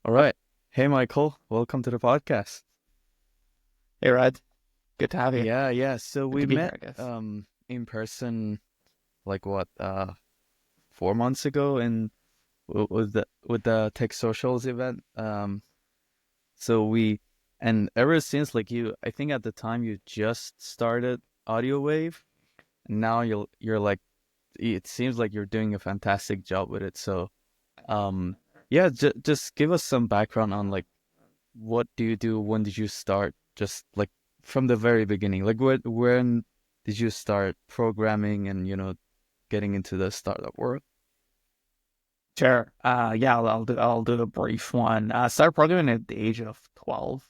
All right. Hey, Michael. Welcome to the podcast. Hey, Rod. Good to have you. Yeah. So Good we to be met here, I guess. in person like what 4 months ago in with the Tech Socials event. So we and ever since like I think at the time you just started AudioWave, and now you're like it seems like you're doing a fantastic job with it. So um yeah, just give us some background on like what do you do? When did you start? Just like from the very beginning. Like when did you start programming and getting into the startup world? Sure. Yeah, I'll do a brief one. Started programming at the age of 12.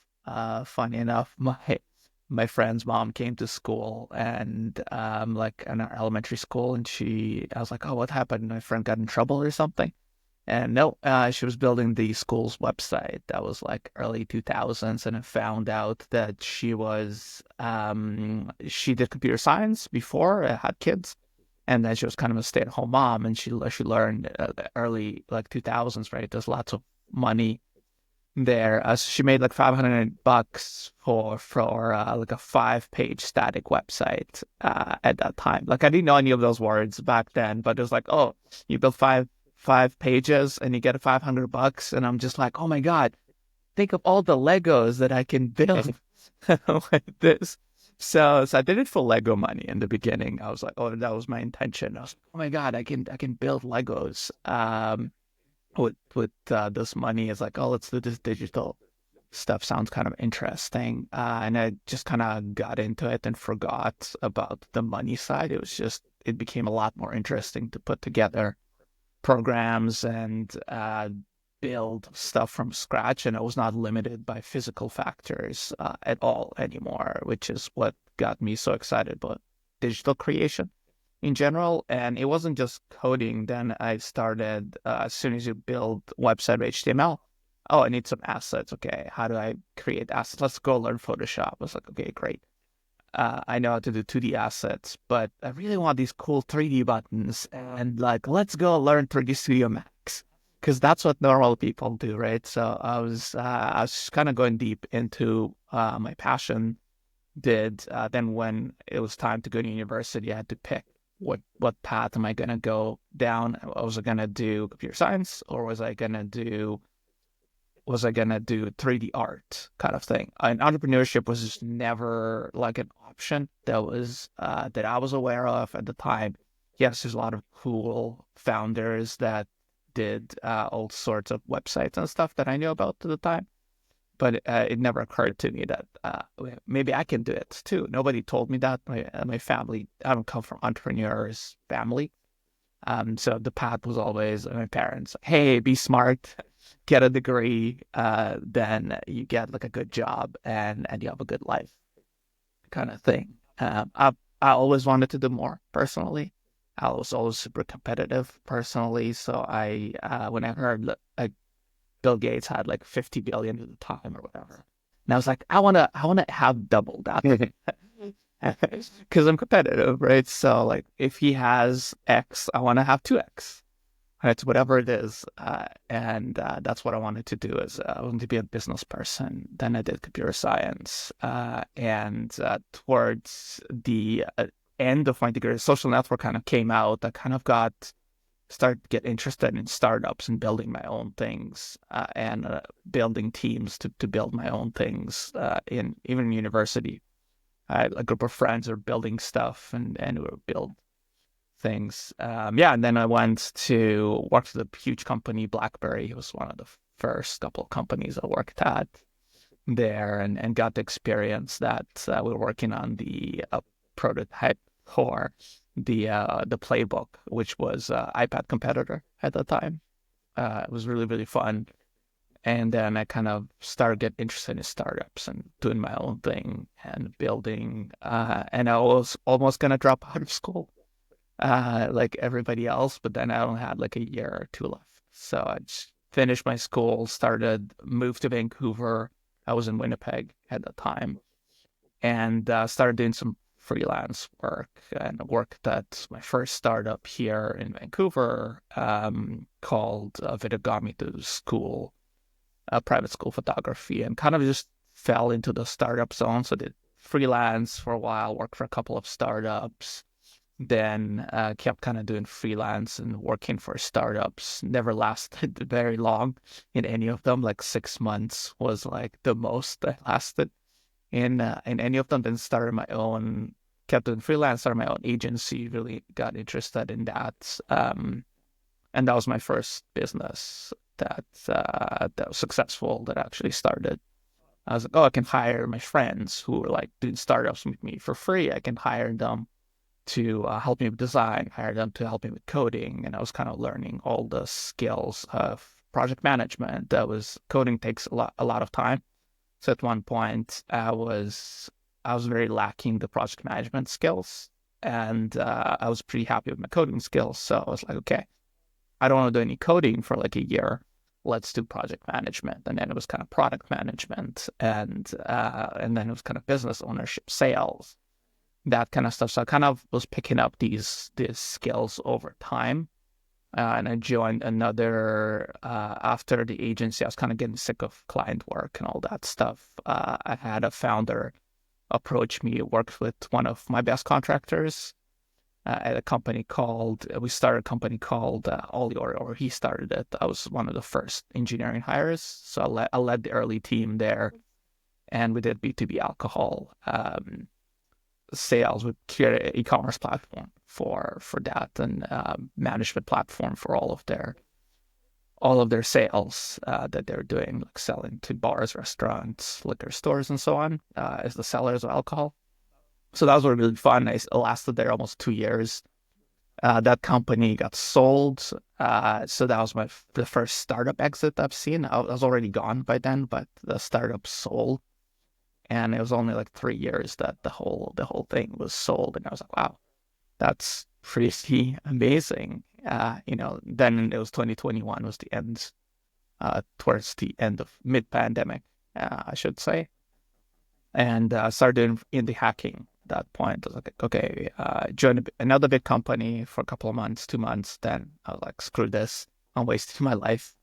Funny enough, my friend's mom came to school and like in our elementary school, and I was like, oh, what happened? My friend got in trouble or something. And no, she was building the school's website. That was like early 2000s, and I found out that she did computer science before, had kids, and then she was kind of a stay-at-home mom, and she learned the early like 2000s, right? There's lots of money there. So she made like $500 for like a 5-page static website at that time. Like I didn't know any of those words back then, but it was like, oh, you build five pages and you get $500, and I'm just like, oh my God, think of all the Legos that I can build with this. So I did it for Lego money in the beginning. I was like, oh, that was my intention. I was like, oh my God, I can build Legos. With this money, it's like, oh, let's do this digital stuff. Sounds kind of interesting. And I just kind of got into it and forgot about the money side. It became a lot more interesting to put together programs and build stuff from scratch, and I was not limited by physical factors at all anymore, which is what got me so excited about digital creation in general. And it wasn't just coding. Then I started, as soon as you build website with HTML, oh, I need some assets. Okay, how do I create assets? Let's go learn Photoshop. I was like, okay, great. I know how to do 2D assets, but I really want these cool 3D buttons. And like, let's go learn 3D Studio Max because that's what normal people do, right? So I was kind of going deep into my passion. Then when it was time to go to university, I had to pick what path am I gonna go down? Was I gonna do computer science, or was I gonna do 3D art kind of thing? And entrepreneurship was just never like an option that I was aware of at the time. Yes, there's a lot of cool founders that did all sorts of websites and stuff that I knew about at the time, but it never occurred to me that maybe I can do it too. Nobody told me that. My family, I don't come from entrepreneurs family, so the path was always my parents, hey, be smart, get a degree, then you get like a good job and you have a good life kind of thing. I always wanted to do more personally. I was always super competitive personally. So when I heard Bill Gates had like 50 billion at the time or whatever, and I was like, I wanna have double that. Because I'm competitive, right? So like if he has X, I want to have 2X. It's whatever it is, and that's what I wanted to do. Is I wanted to be a business person. Then I did computer science, and towards the end of my degree, social network kind of came out. I kind of started to get interested in startups and building my own things, and building teams to build my own things. In even in university, I had a group of friends are building stuff, and we would build things. Yeah, and then I went to work for the huge company BlackBerry. It was one of the first couple of companies I worked at there, and got to experience that. We were working on the prototype for the playbook, which was iPad competitor at the time. It was really really fun. And then I kind of started getting interested in startups and doing my own thing and building. And I was almost gonna drop out of school like everybody else, but then I only had like a year or two left. So I just finished my school, moved to Vancouver. I was in Winnipeg at the time, and started doing some freelance work, and worked at my first startup here in Vancouver, called Vidagami to School. private school photography, and kind of just fell into the startup zone. So did freelance for a while, worked for a couple of startups, then kept kind of doing freelance and working for startups. Never lasted very long in any of them. Like 6 months was like the most I lasted in any of them. Then started my own, kept doing freelance, started my own agency, really got interested in that. And that was my first business that was successful, that actually started. I was like, oh, I can hire my friends who were like doing startups with me for free. I can hire them to help me with design, hire them to help me with coding. And I was kind of learning all the skills of project management. Coding takes a lot of time. So at one point, I was very lacking the project management skills, and I was pretty happy with my coding skills. So I was like, okay, I don't want to do any coding for like a year. Let's do project management. And then it was kind of product management, and then it was kind of business ownership, sales, that kind of stuff. So I kind of was picking up these skills over time. And I joined another after the agency. I was kind of getting sick of client work and all that stuff. I had a founder approach me, worked with one of my best contractors at a company called, we started a company called AudioWave, or he started it. I was one of the first engineering hires. So I led the early team there, and we did B2B alcohol sales. We created an e-commerce platform for that, and management platform for all of their sales that they're doing, like selling to bars, restaurants, liquor stores, and so on, as the sellers of alcohol. So that was really fun. I lasted there almost 2 years. That company got sold. So that was the first startup exit I've seen. I was already gone by then, but the startup sold. And it was only like 3 years that the whole thing was sold. And I was like, wow, that's pretty amazing. Then it was 2021 was the end, towards the end of mid-pandemic, I should say. And started doing indie hacking at that point. I was like, okay, joined another big company for a couple of months, 2 months. Then I was like, screw this, I'm wasting my life.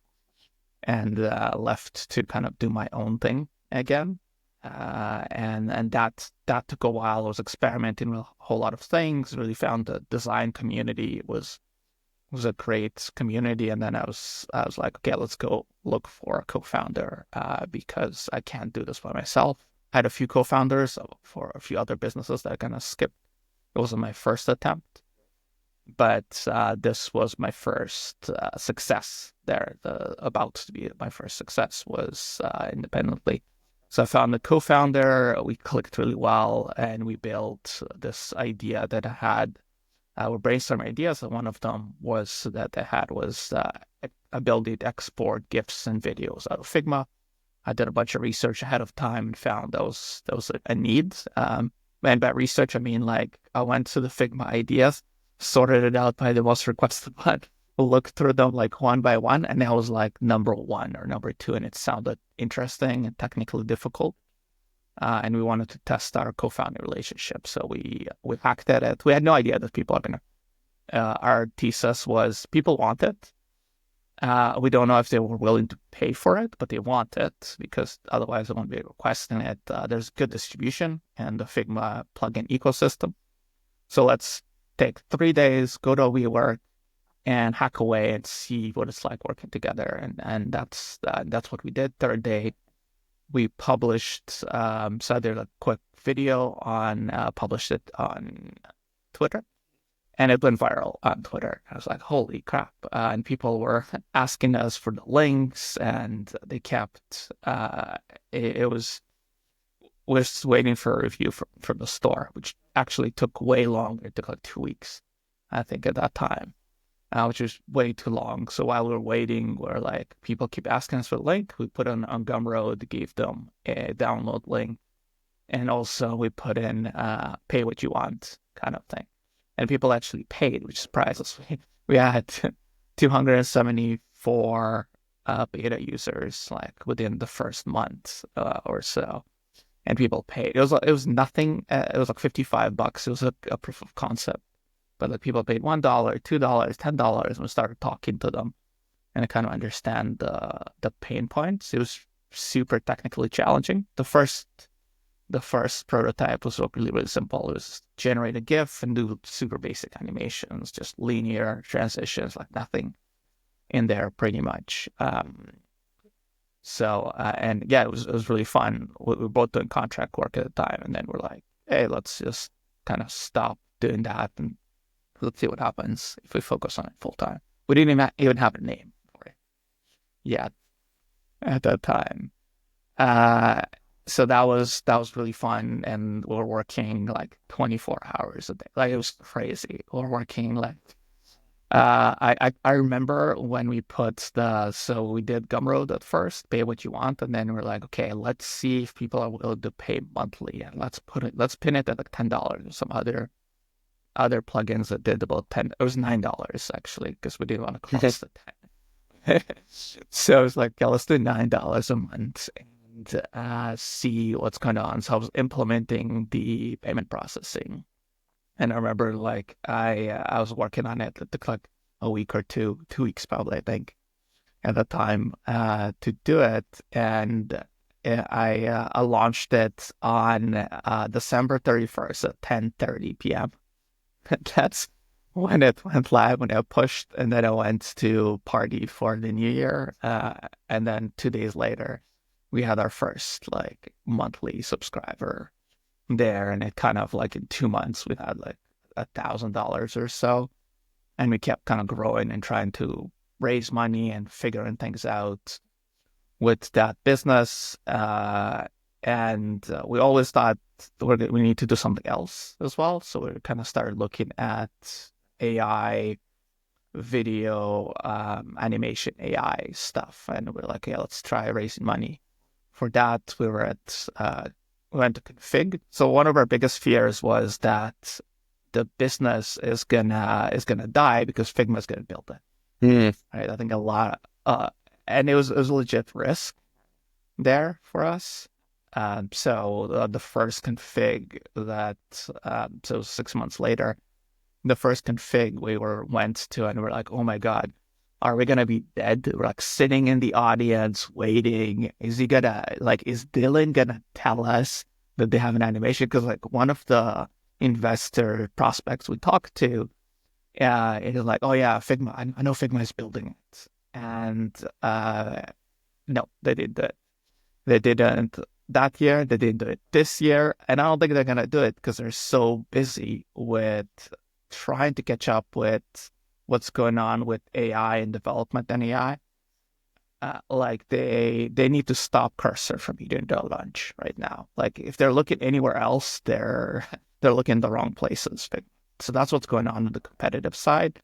And left to kind of do my own thing again. And that took a while. I was experimenting with a whole lot of things. Really found the design community was a great community. And then I was like, okay, let's go look for a co-founder because I can't do this by myself. I had a few co-founders for a few other businesses that I kind of skipped. It wasn't my first attempt, but this was my first success there. About to be my first success was independently. So I found a co-founder, we clicked really well, and we built this idea that I had. We brainstormed ideas, and one of them was that I had was ability to export GIFs and videos out of Figma. I did a bunch of research ahead of time and found that was a need. And by research, I mean like I went to the Figma ideas, sorted it out by the most requested one, looked through them like one by one, and that was like number one or number two, and it sounded interesting and technically difficult. And we wanted to test our co-founding relationship, so we hacked at it. We had no idea that people are gonna. Our thesis was people want it. We don't know if they were willing to pay for it, but they want it because otherwise they won't be requesting it. There's good distribution and the Figma plugin ecosystem. So let's take 3 days, go to a WeWork, and hack away and see what it's like working together. And that's what we did. Third day, we published. So I did a quick video published it on Twitter, and it went viral on Twitter. I was like, holy crap! And people were asking us for the links, and they kept. We're just waiting for a review from the store, which actually took way longer. It took like 2 weeks, I think, at that time. Which was way too long. So while we were waiting, we're like, people keep asking us for the link. We put on Gumroad, gave them a download link. And also we put in pay what you want kind of thing. And people actually paid, which surprised us. We had 274 beta users like within the first month or so. And people paid. It was nothing. It was like $55. It was a proof of concept. But like people paid $1, $2, $10, and we started talking to them. and kind of understand the pain points. It was super technically challenging. The first prototype was really, really simple. It was generate a GIF and do super basic animations, just linear transitions, like nothing in there pretty much. And yeah, it was really fun. We were both doing contract work at the time, and then we're like, hey, let's just kind of stop doing that and let's see what happens if we focus on it full time. We didn't even have a name for it yet at that time. Uh, so that was really fun, and we were working like 24 hours a day. Like, it was crazy. We were working like I remember when we so we did Gumroad at first, pay what you want, and then we're like, okay, let's see if people are willing to pay monthly, and let's pin it at like $10 or some other plugins that did about 10. It was $9 actually, because we didn't want to cross the 10. So it's like, yeah, let's do $9 a month and see what's going on. So I was implementing the payment processing. And I remember, like, I was working on it. It took like a week or 2 weeks probably, I think, at the time to do it. And I launched it on December 31st at 10:30 p.m. That's when it went live, when I pushed, and then I went to party for the New Year. And then 2 days later, we had our first like monthly subscriber there, and it kind of like in 2 months we had like $1,000 or so, and we kept kind of growing and trying to raise money and figuring things out with that business. And we always thought we need to do something else as well, so we kind of started looking at AI video animation AI stuff, and we're like, yeah, let's try raising money for that. We went to Config. So one of our biggest fears was that the business is gonna die because Figma is gonna build it. Right? I think a lot, and it was a legit risk there for us. So the first config so 6 months later, the first config we went to, and we're like, oh my god, are we gonna be dead? We're like sitting in the audience waiting. Is Dylan gonna tell us that they have an animation? Because like one of the investor prospects we talked to, it is like, oh yeah, Figma. I know Figma is building it, and no, they didn't do it. They didn't that year. They didn't do it this year, and I don't think they're gonna do it because they're so busy with trying to catch up with what's going on with AI and development and AI. Like they need to stop Cursor from eating their lunch right now. Like if they're looking anywhere else, they're looking in the wrong places. So that's what's going on the competitive side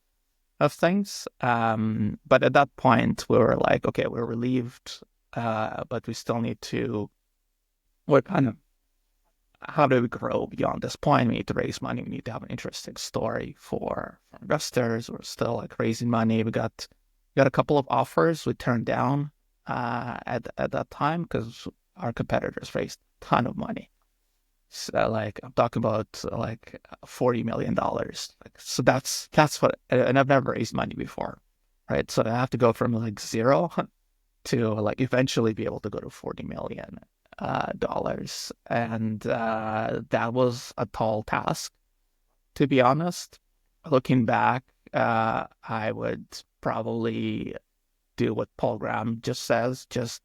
of things. But at that point, we were like, okay, we're relieved, but we still need to. We're kind of, how do we grow beyond this point? We need to raise money. We need to have an interesting story for investors. We're still like raising money. We got a couple of offers we turned down at that time because our competitors raised a ton of money. So like I'm talking about like $40 million. Like, so that's what, and I've never raised money before, right? So I have to go from like zero to like eventually be able to go to $40 million dollars, and that was a tall task, to be honest. Looking back, I would probably do what Paul Graham just says, just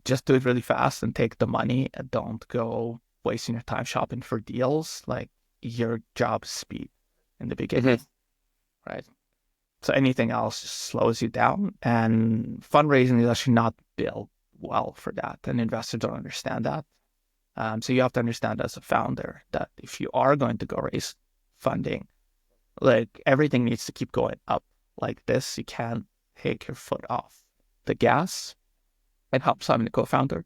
do it really fast and take the money, and don't go wasting your time shopping for deals. Like, your job is speed in the beginning, right? So anything else just slows you down, and fundraising is actually not built well for that, and investors don't understand that. So you have to understand as a founder that if you are going to go raise funding, like everything needs to keep going up like this. You can't take your foot off the gas. And help Simon, the co-founder,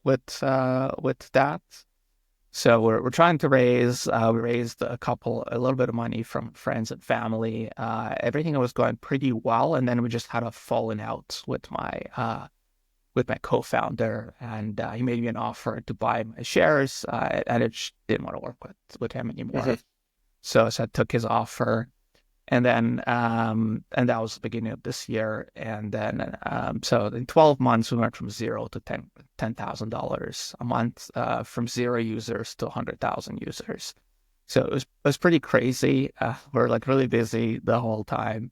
with that. So we're trying to raise. We raised a little bit of money from friends and family. Everything was going pretty well, and then we just had a falling out with my co-founder, and he made me an offer to buy my shares, and it didn't want to work with him anymore. So I took his offer, And that was the beginning of this year. And then, so in 12 months, we went from zero to $10,000 a month, from 0 users to 100,000 users. So it was pretty crazy. We're like really busy the whole time.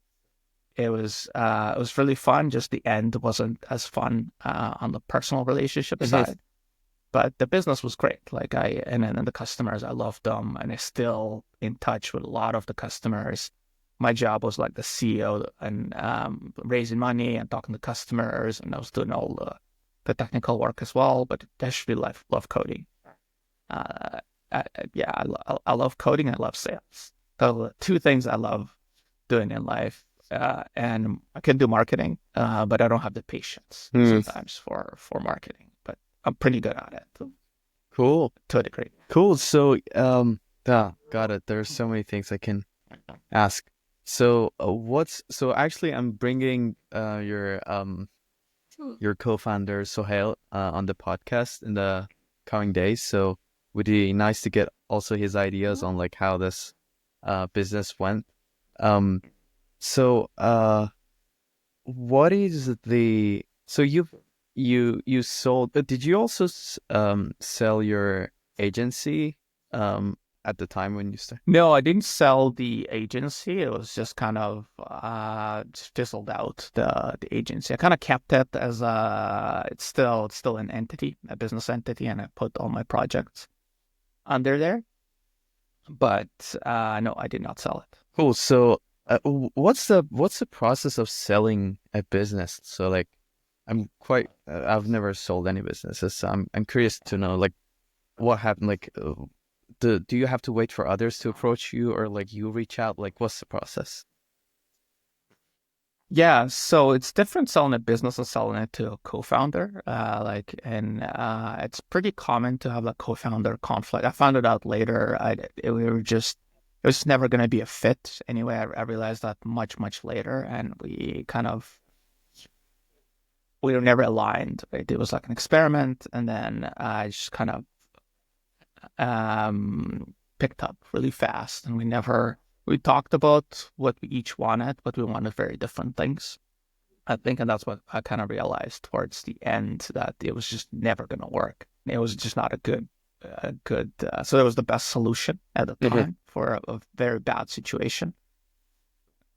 It was really fun. Just the end wasn't as fun on the personal relationship side, but the business was great. And then the customers, I loved them, and I'm still in touch with a lot of the customers. My job was like the CEO and raising money and talking to customers, and I was doing all the technical work as well. But I actually love coding. Uh, yeah, I love coding. I love sales. So two things I love doing in life. And I can do marketing, but I don't have the patience sometimes for marketing. But I'm pretty good at it Cool. to a degree. Cool. So, yeah, got it. There's so many things I can ask. So, so actually, I'm bringing your co-founder Sohail on the podcast in the coming days. So, would be nice to get also his ideas on like how this business went. Um, so, what is the so you sold? Did you also sell your agency at the time when you started? No, I didn't sell the agency. It was just kind of just fizzled out the agency. I kind of kept it as it's still an entity, a business entity, and I put all my projects under there. But no, I did not sell it. Cool. So, what's the process of selling a business? So, like, I've never sold any businesses, so I'm curious to know like what happened. Like, do you have to wait for others to approach you, or like you reach out? Like, what's the process? Yeah, so it's different selling a business and selling it to a co-founder. It's pretty common to have a co-founder conflict. I found it out later. It was never going to be a fit anyway. I realized that much later, and we were never aligned. Right? It was like an experiment, and then I just kind of picked up really fast, and we talked about what we each wanted, but we wanted very different things, I think. And that's what I kind of realized towards the end, that it was just never going to work. It was just not so it was the best solution at the time for a very bad situation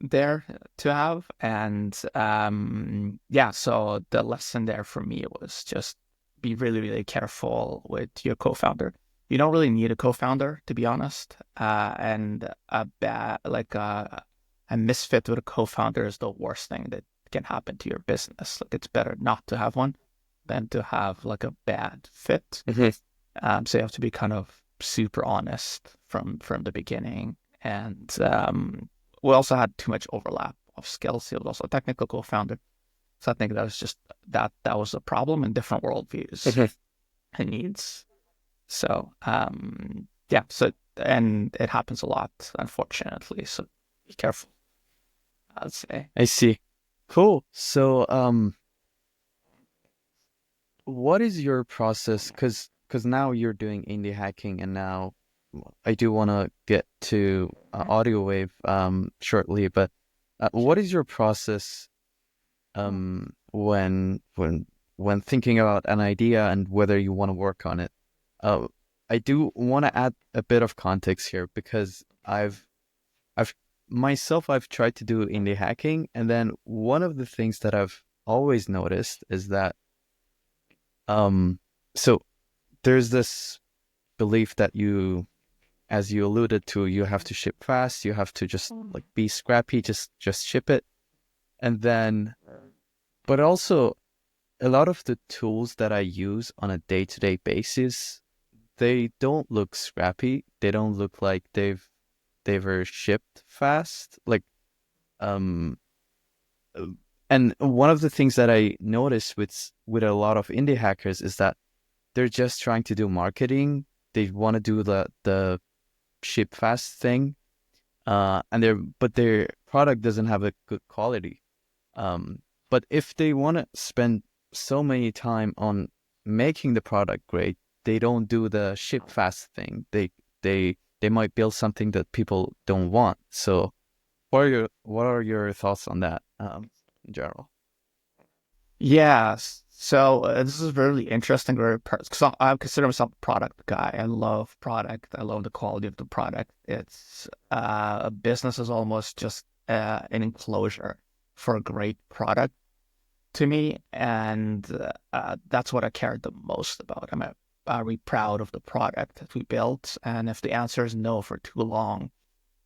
there to have. And yeah, so the lesson there for me was just be really, really careful with your co-founder. You don't really need a co-founder, to be honest. And a misfit with a co-founder is the worst thing that can happen to your business. Like, it's better not to have one than to have like a bad fit. So you have to be kind of super honest from the beginning. And we also had too much overlap of skills. He was also a technical co-founder. So I think that was just that was a problem in different worldviews and needs. So yeah, and it happens a lot, unfortunately. So be careful, I'd say. I see. Cool. So, what is your process? Because now you're doing indie hacking, and now I do want to get to AudioWave shortly. But what is your process when thinking about an idea and whether you want to work on it? I do want to add a bit of context here because I've I've tried to do indie hacking, and then one of the things that I've always noticed is that so there's this belief that as you alluded to, you have to ship fast, you have to just like be scrappy, just ship it. And then, but also a lot of the tools that I use on a day-to-day basis, they don't look scrappy. They don't look like they were shipped fast. Like, um, and one of the things that I noticed with a lot of indie hackers is that they're just trying to do marketing. They want to do the ship fast thing, but their product doesn't have a good quality. But if they want to spend so many time on making the product great, they don't do the ship fast thing. They might build something that people don't want. So what are your thoughts on that in general? Yes. So this is really interesting, because I consider myself a product guy. I love product. I love the quality of the product. It's a business is almost just an enclosure for a great product to me, and that's what I cared the most about. I'm very proud of the product that we built, and if the answer is no for too long,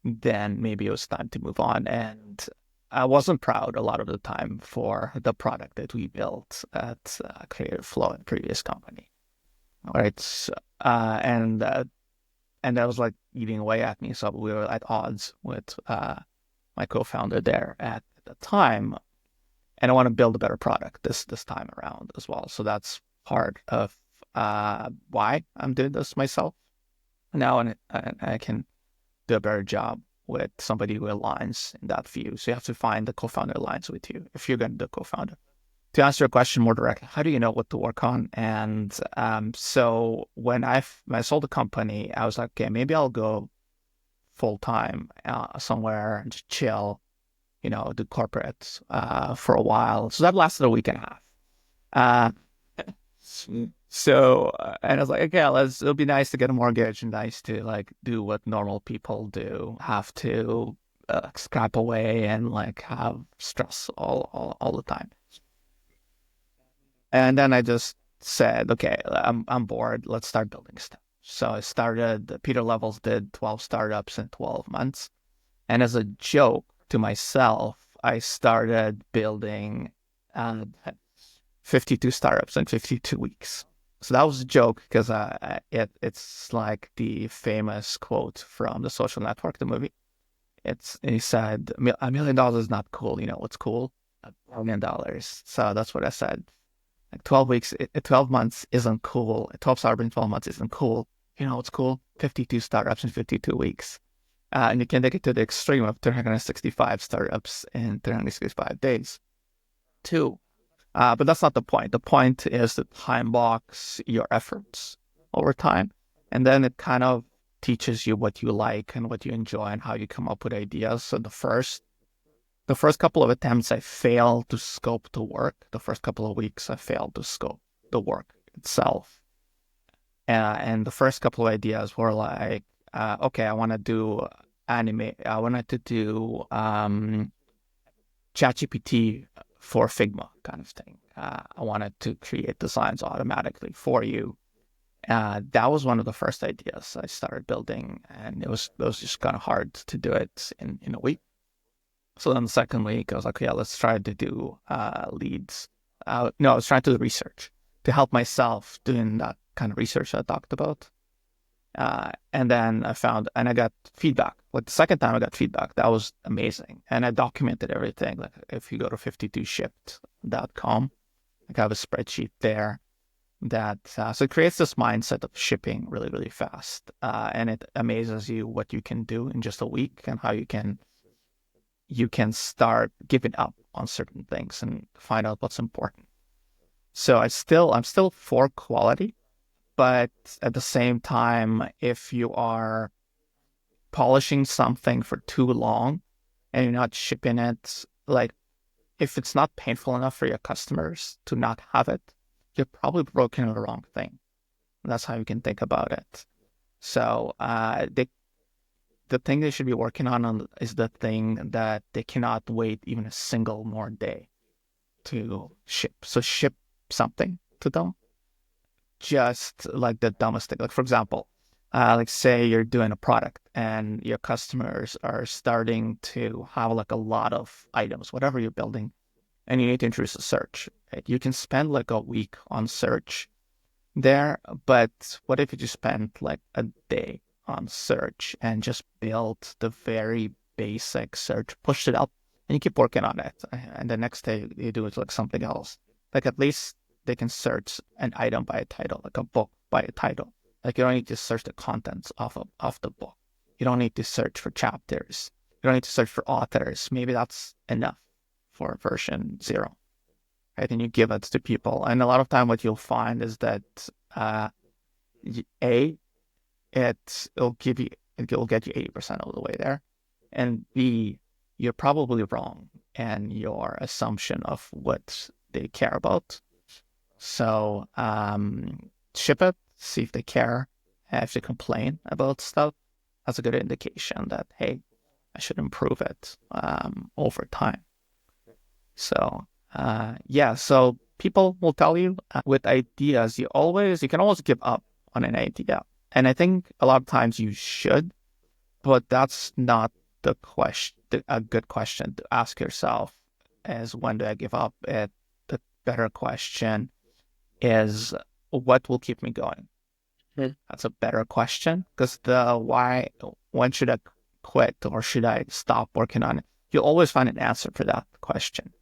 then maybe it was time to move on. And I wasn't proud a lot of the time for the product that we built at Creative Flow in previous company. Right. And that was like eating away at me. So we were at odds with my co-founder there at the time. And I want to build a better product this time around as well. So that's part of why I'm doing this myself now, and I can do a better job with somebody who aligns in that view. So you have to find the co-founder aligns with you if you're going to do co-founder. To answer your question more directly, how do you know what to work on? And so when I sold the company, I was like, okay, maybe I'll go full time somewhere and just chill, do corporate for a while. So that lasted a week and a half. And I was like, okay, it'll be nice to get a mortgage and nice to like do what normal people do, have to scrap away and like have stress all the time. And then I just said, okay, I'm bored. Let's start building stuff. So I started, Peter Levels did 12 startups in 12 months. And as a joke to myself, I started building 52 startups in 52 weeks. So that was a joke because it's like the famous quote from The Social Network, the movie. He said, $1 million is not cool. You know what's cool? $1 million. So that's what I said. Like 12 weeks, 12 months isn't cool. 12 startups in 12 months isn't cool. You know what's cool? 52 startups in 52 weeks. And you can take it to the extreme of 365 startups in 365 days. Two. But that's not the point. The point is to time box your efforts over time. And then it kind of teaches you what you like and what you enjoy and how you come up with ideas. So the first couple of attempts, I failed to scope the work. The first couple of weeks, I failed to scope the work itself. And the first couple of ideas were like, okay, I want to do anime. I wanted to do ChatGPT for Figma kind of thing. I wanted to create designs automatically for you. That was one of the first ideas I started building, and it was just kind of hard to do it in a week. So then the second week, I was like, yeah, let's try to do leads. No, I was trying to do research to help myself doing that kind of research I talked about. And then I got feedback. Like the second time I got feedback, that was amazing. And I documented everything. Like if you go to 52shipped.com, I have a spreadsheet there so it creates this mindset of shipping really, really fast. And it amazes you what you can do in just a week and how you can start giving up on certain things and find out what's important. So I'm still for quality. But at the same time, if you are polishing something for too long and you're not shipping it, like if it's not painful enough for your customers to not have it, you're probably broken the wrong thing. That's how you can think about it. So the thing they should be working on is the thing that they cannot wait even a single more day to ship. So ship something to them. Just like the dumbest thing. Like for example, like say you're doing a product and your customers are starting to have like a lot of items, whatever you're building, and you need to introduce a search. Right? You can spend like a week on search there, but what if you just spent like a day on search and just built the very basic search, pushed it up, and you keep working on it, and the next day you do it like something else. Like at least they can search an item by a title, like a book by a title. Like you don't need to search the contents of the book. You don't need to search for chapters. You don't need to search for authors. Maybe that's enough for version 0. Right? And you give it to people. And a lot of time what you'll find is that it'll get you 80% of the way there. And B, you're probably wrong in your assumption of what they care about. So ship it, see if they care, if they complain about stuff. That's a good indication that, hey, I should improve it over time. So so people will tell you with ideas, you can always give up on an idea. And I think a lot of times you should, but that's not the question. A good question to ask yourself is, when do I give up? The better question is, what will keep me going? That's a better question, because the why, when should I quit or should I stop working on it? You'll always find an answer for that question.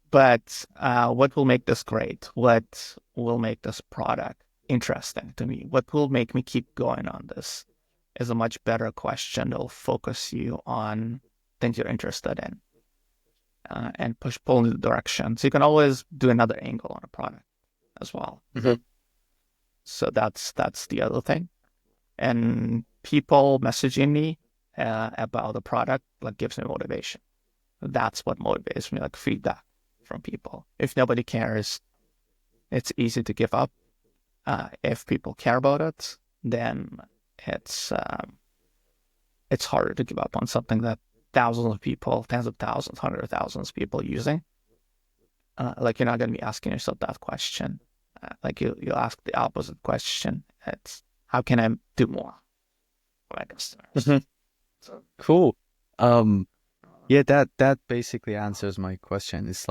But what will make this great? What will make this product interesting to me? What will make me keep going on this is a much better question. It'll focus you on things you're interested in and pull in the direction. So you can always do another angle on a product as well. So that's the other thing. And people messaging me about the product gives me motivation. That's what motivates me, feedback from people. If nobody cares, it's easy to give up. If people care about it, then it's harder to give up on something that thousands of people, tens of thousands, hundreds of thousands of people using. You're not going to be asking yourself that question. You'll ask the opposite question. It's, how can I do more for my customers? So. Cool. Yeah, that basically answers my question. It's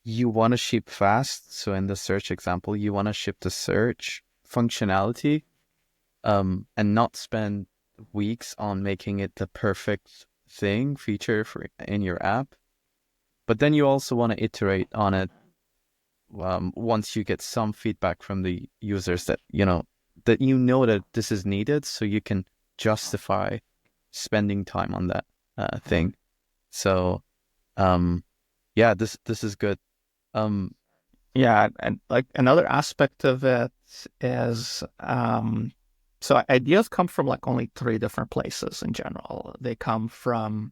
you want to ship fast. So in the search example, you want to ship the search functionality, and not spend weeks on making it the perfect feature in your app. But then you also want to iterate on it once you get some feedback from the users that that this is needed, so you can justify spending time on that thing. So this is good. And another aspect of it is so ideas come from only 3 different places in general. They come from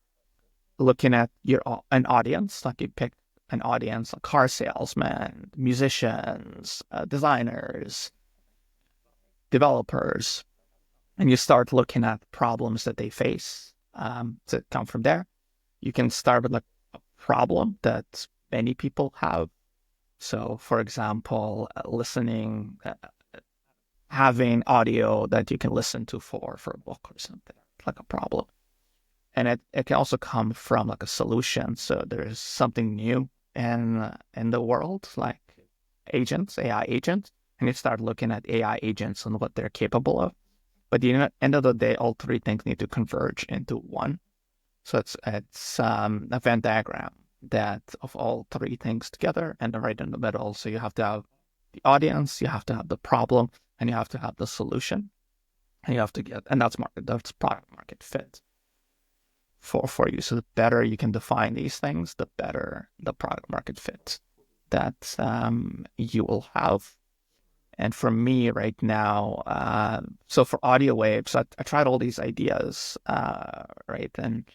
looking at an audience. You pick an audience, car salesmen, musicians, designers, developers, and you start looking at problems that they face to come from there. You can start with a problem that many people have. So, for example, listening, having audio that you can listen to for a book or something, like a problem. And it can also come from a solution. So there's something new in the world, like agents, AI agents, and you start looking at AI agents and what they're capable of. But at the end of the day, all 3 things need to converge into one. So it's a Venn diagram that of all 3 things together, and then right in the middle. So you have to have the audience, you have to have the problem, and you have to have the solution. And you have to that's product market fit for you. So the better you can define these things, the better the product market fit that you will have. And for me right now, so for AudioWave, so I tried all these ideas, right? And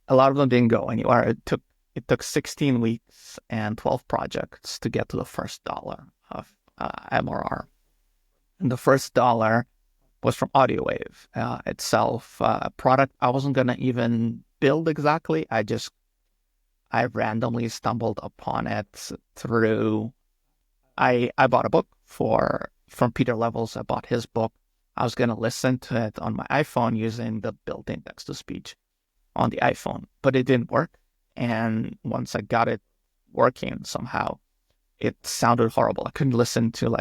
a lot of them didn't go anywhere. It took 16 weeks and 12 projects to get to the first $1 of MRR. And the first $1 was from AudioWave itself, a product I wasn't going to even build exactly. I randomly stumbled upon it through, I bought a book from Peter Levels. I bought his book. I was going to listen to it on my iPhone using the built-in text-to-speech on the iPhone, but it didn't work. And once I got it working somehow, it sounded horrible. I couldn't listen to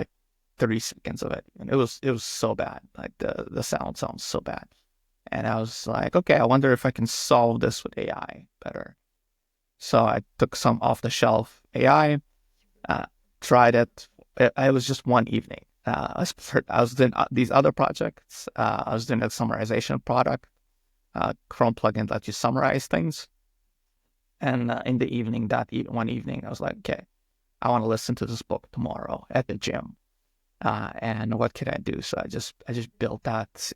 30 seconds of it, and it was so bad. The sound sounds so bad. And I was like, okay, I wonder if I can solve this with AI better. So I took some off-the-shelf AI, tried it. It was just one evening. I was doing these other projects. I was doing a summarization product, Chrome plugin that you summarize things. And in the evening, one evening, I was like, okay, I want to listen to this book tomorrow at the gym. And what could I do? So I just built that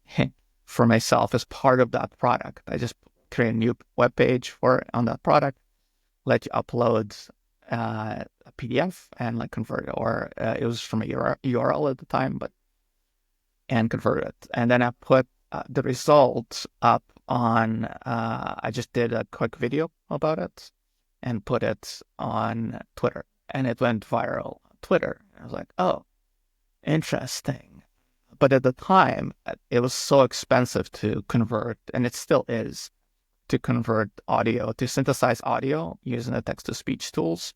for myself as part of that product. I just create a new web page on that product, let you upload a PDF and like convert it, or it was from a URL at the time, and convert it. And then I put the results up on, I just did a quick video about it and put it on Twitter, and it went viral on Twitter. I was like, oh, interesting. But at the time, it was so expensive to convert, and it still is, to convert audio, to synthesize audio using the text-to-speech tools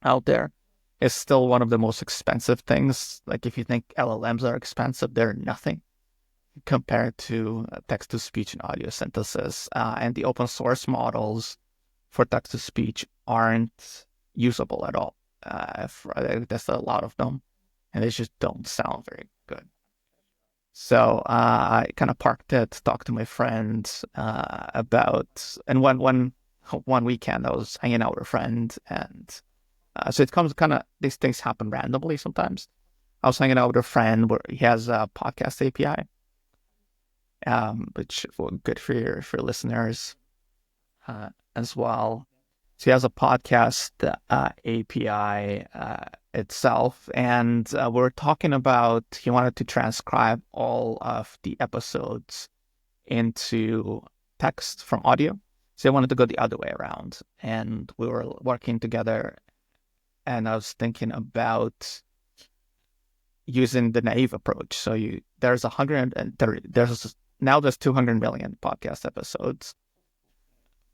out there. Is still one of the most expensive things. Like if you think LLMs are expensive, they're nothing compared to text-to-speech and audio synthesis. And the open source models for text-to-speech aren't usable at all. There's a lot of them, and they just don't sound very good. So I kind of parked it, talked to my friends about, and one weekend I was hanging out with a friend, and so it comes kind of, these things happen randomly sometimes. I was hanging out with a friend where he has a podcast API, which good for your listeners as well. So he has a podcast API itself, and we're talking about, he wanted to transcribe all of the episodes into text from audio. So he wanted to go the other way around, and we were working together. And I was thinking about using the naive approach. So there's 130, there's 200 million podcast episodes.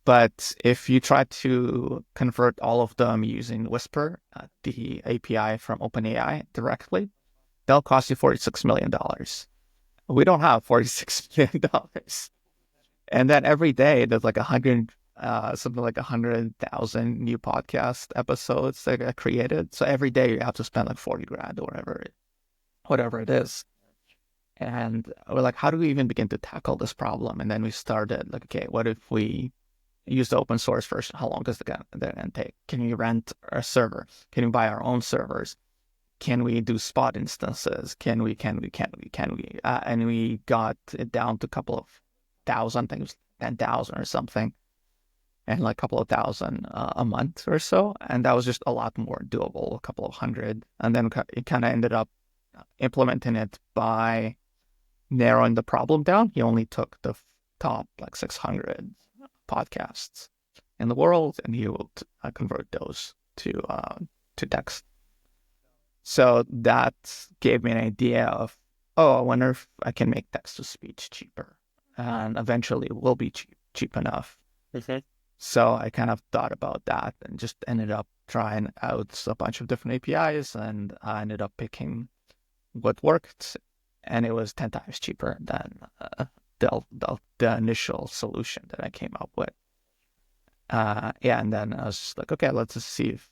But if you try to convert all of them using Whisper, the API from OpenAI directly, they'll cost you $46 million. We don't have $46 million. And then every day there's like something like 100,000 new podcast episodes that get created. So every day you have to spend like 40 grand or whatever it is. And we're like, how do we even begin to tackle this problem? And then we started like, okay, what if we use the open source version? How long does it gonna take? Can we rent a server? Can we buy our own servers? Can we do spot instances? Can we? And we got it down to a couple of thousand, I think it was 10,000 or something, and like a couple of thousand a month or so. And that was just a lot more doable, a couple of hundred. And then it kind of ended up implementing it by narrowing the problem down. He only took the top like 600 podcasts in the world, and he will convert those to text. So that gave me an idea of, I wonder if I can make text-to-speech cheaper, and eventually it will be cheap enough. Mm-hmm. So I kind of thought about that and just ended up trying out a bunch of different APIs, and I ended up picking what worked, and it was 10 times cheaper than the initial solution that I came up with. And then I was just like, okay, let's just see if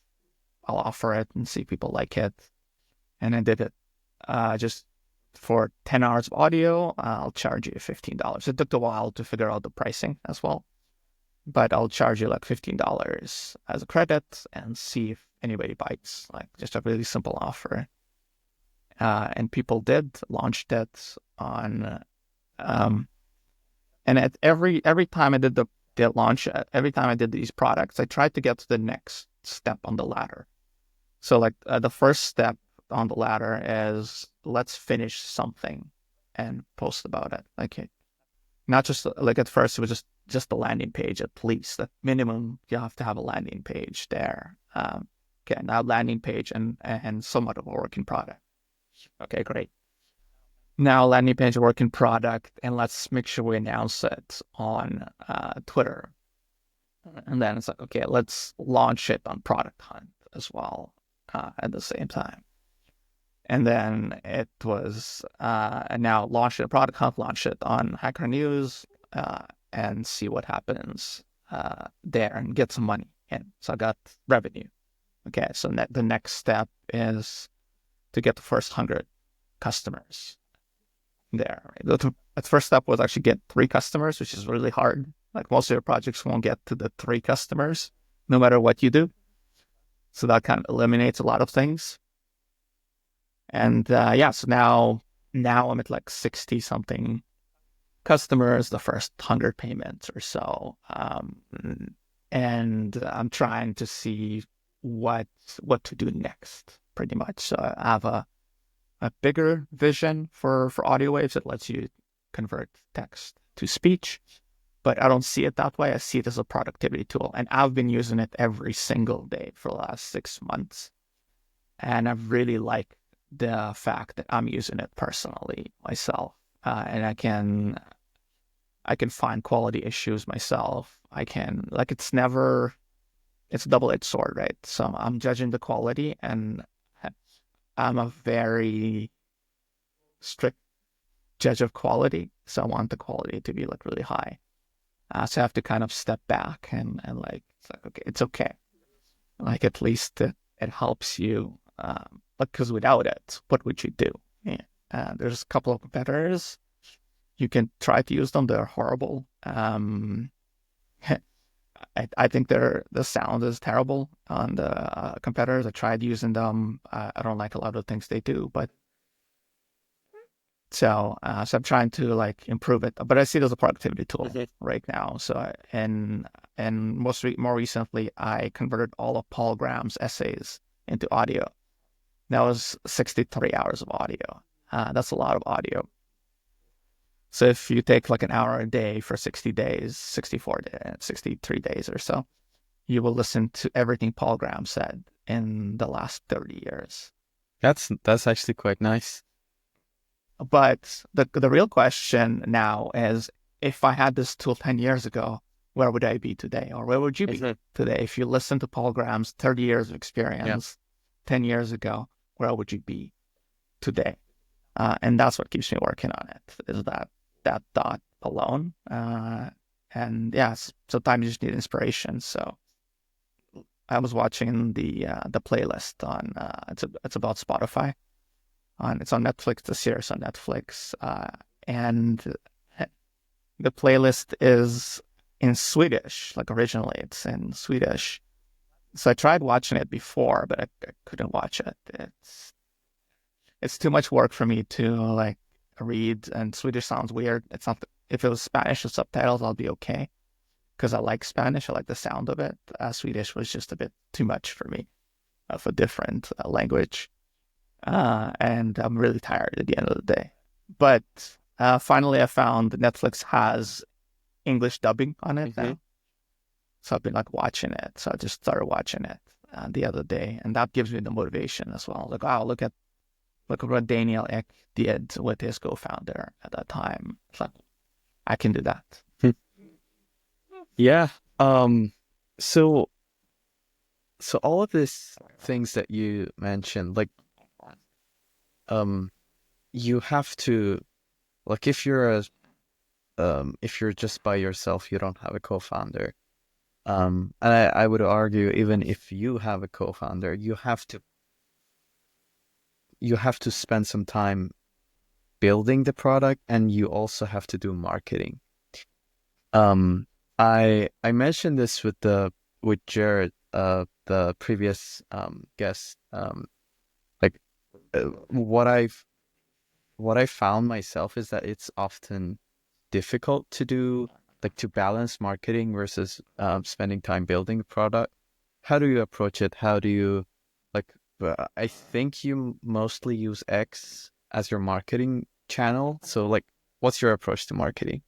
I'll offer it and see if people like it. And I did it just for 10 hours of audio. I'll charge you $15. It took a while to figure out the pricing as well, but I'll charge you like $15 as a credit and see if anybody bites. Like just a really simple offer. And people launched it on, and at every time I did the launch, every time I did these products, I tried to get to the next step on the ladder. So like the first step on the ladder is, let's finish something and post about it. Like not just like at first it was just the landing page. At least at minimum you have to have a landing page there. Okay, now landing page and somewhat of a working product. Okay, great. Now landing page, working product, and let's make sure we announce it on Twitter. And then it's like, okay, let's launch it on Product Hunt as well at the same time. And then it was now launch it on Product Hunt, launch it on Hacker News, and see what happens there and get some money in. So I got revenue. Okay, so the next step is to get the first 100 customers there. The first step was actually get 3 customers, which is really hard. Like most of your projects won't get to the 3 customers, no matter what you do. So that kind of eliminates a lot of things. And so now I'm at like 60 something customers, the first 100 payments or so. And I'm trying to see what to do next, pretty much. So I have a bigger vision for AudioWaves that lets you convert text to speech, but I don't see it that way. I see it as a productivity tool, and I've been using it every single day for the last 6 months. And I really like the fact that I'm using it personally myself, and I can find quality issues myself. I can it's a double-edged sword, right? So I'm judging the quality, and I'm a very strict judge of quality, so I want the quality to be like really high. So I have to kind of step back and like it's like okay, it's okay. Like at least it helps you. Because without it, what would you do? Yeah. There's a couple of competitors. You can try to use them. They're horrible. I think the sound is terrible on the competitors. I tried using them. I don't like a lot of things they do, but so I'm trying to like improve it. But I see it as a productivity tool right now. So and more recently, I converted all of Paul Graham's essays into audio. That was 63 hours of audio. That's a lot of audio. So if you take like an hour a day for 60 days, 63 days or so, you will listen to everything Paul Graham said in the last 30 years. That's actually quite nice. But the real question now is, if I had this tool 10 years ago, where would I be today? Or where would you be today? If you listen to Paul Graham's 30 years of experience 10 years ago, where would you be today? And that's what keeps me working on it, is that thought alone. And yes, sometimes you just need inspiration. So I was watching the playlist on it's about Spotify. It's on Netflix, the series on Netflix, and the playlist is in Swedish. Like originally, it's in Swedish. So I tried watching it before, but I couldn't watch it. It's too much work for me to like read, and Swedish sounds weird. It's not. If it was Spanish with subtitles, I'll be okay, because I like Spanish. I like the sound of it. Swedish was just a bit too much for me of a different language. And I'm really tired at the end of the day. But finally, I found that Netflix has English dubbing on it now. So I've been like watching it. So I just started watching it the other day, and that gives me the motivation as well. Like, oh, look at what Daniel Ek did with his co-founder at that time. It's like, I can do that. Yeah. So all of these things that you mentioned, like, you have to, like, if you're just by yourself, you don't have a co-founder. And I would argue, even if you have a co-founder, you have to spend some time building the product, and you also have to do marketing. I mentioned this with Jared, the previous guest. Like, what I found myself is that it's often difficult to do, like, to balance marketing versus spending time building the product. How do you approach it? How do you, like, I think you mostly use X as your marketing channel. So, like, what's your approach to marketing?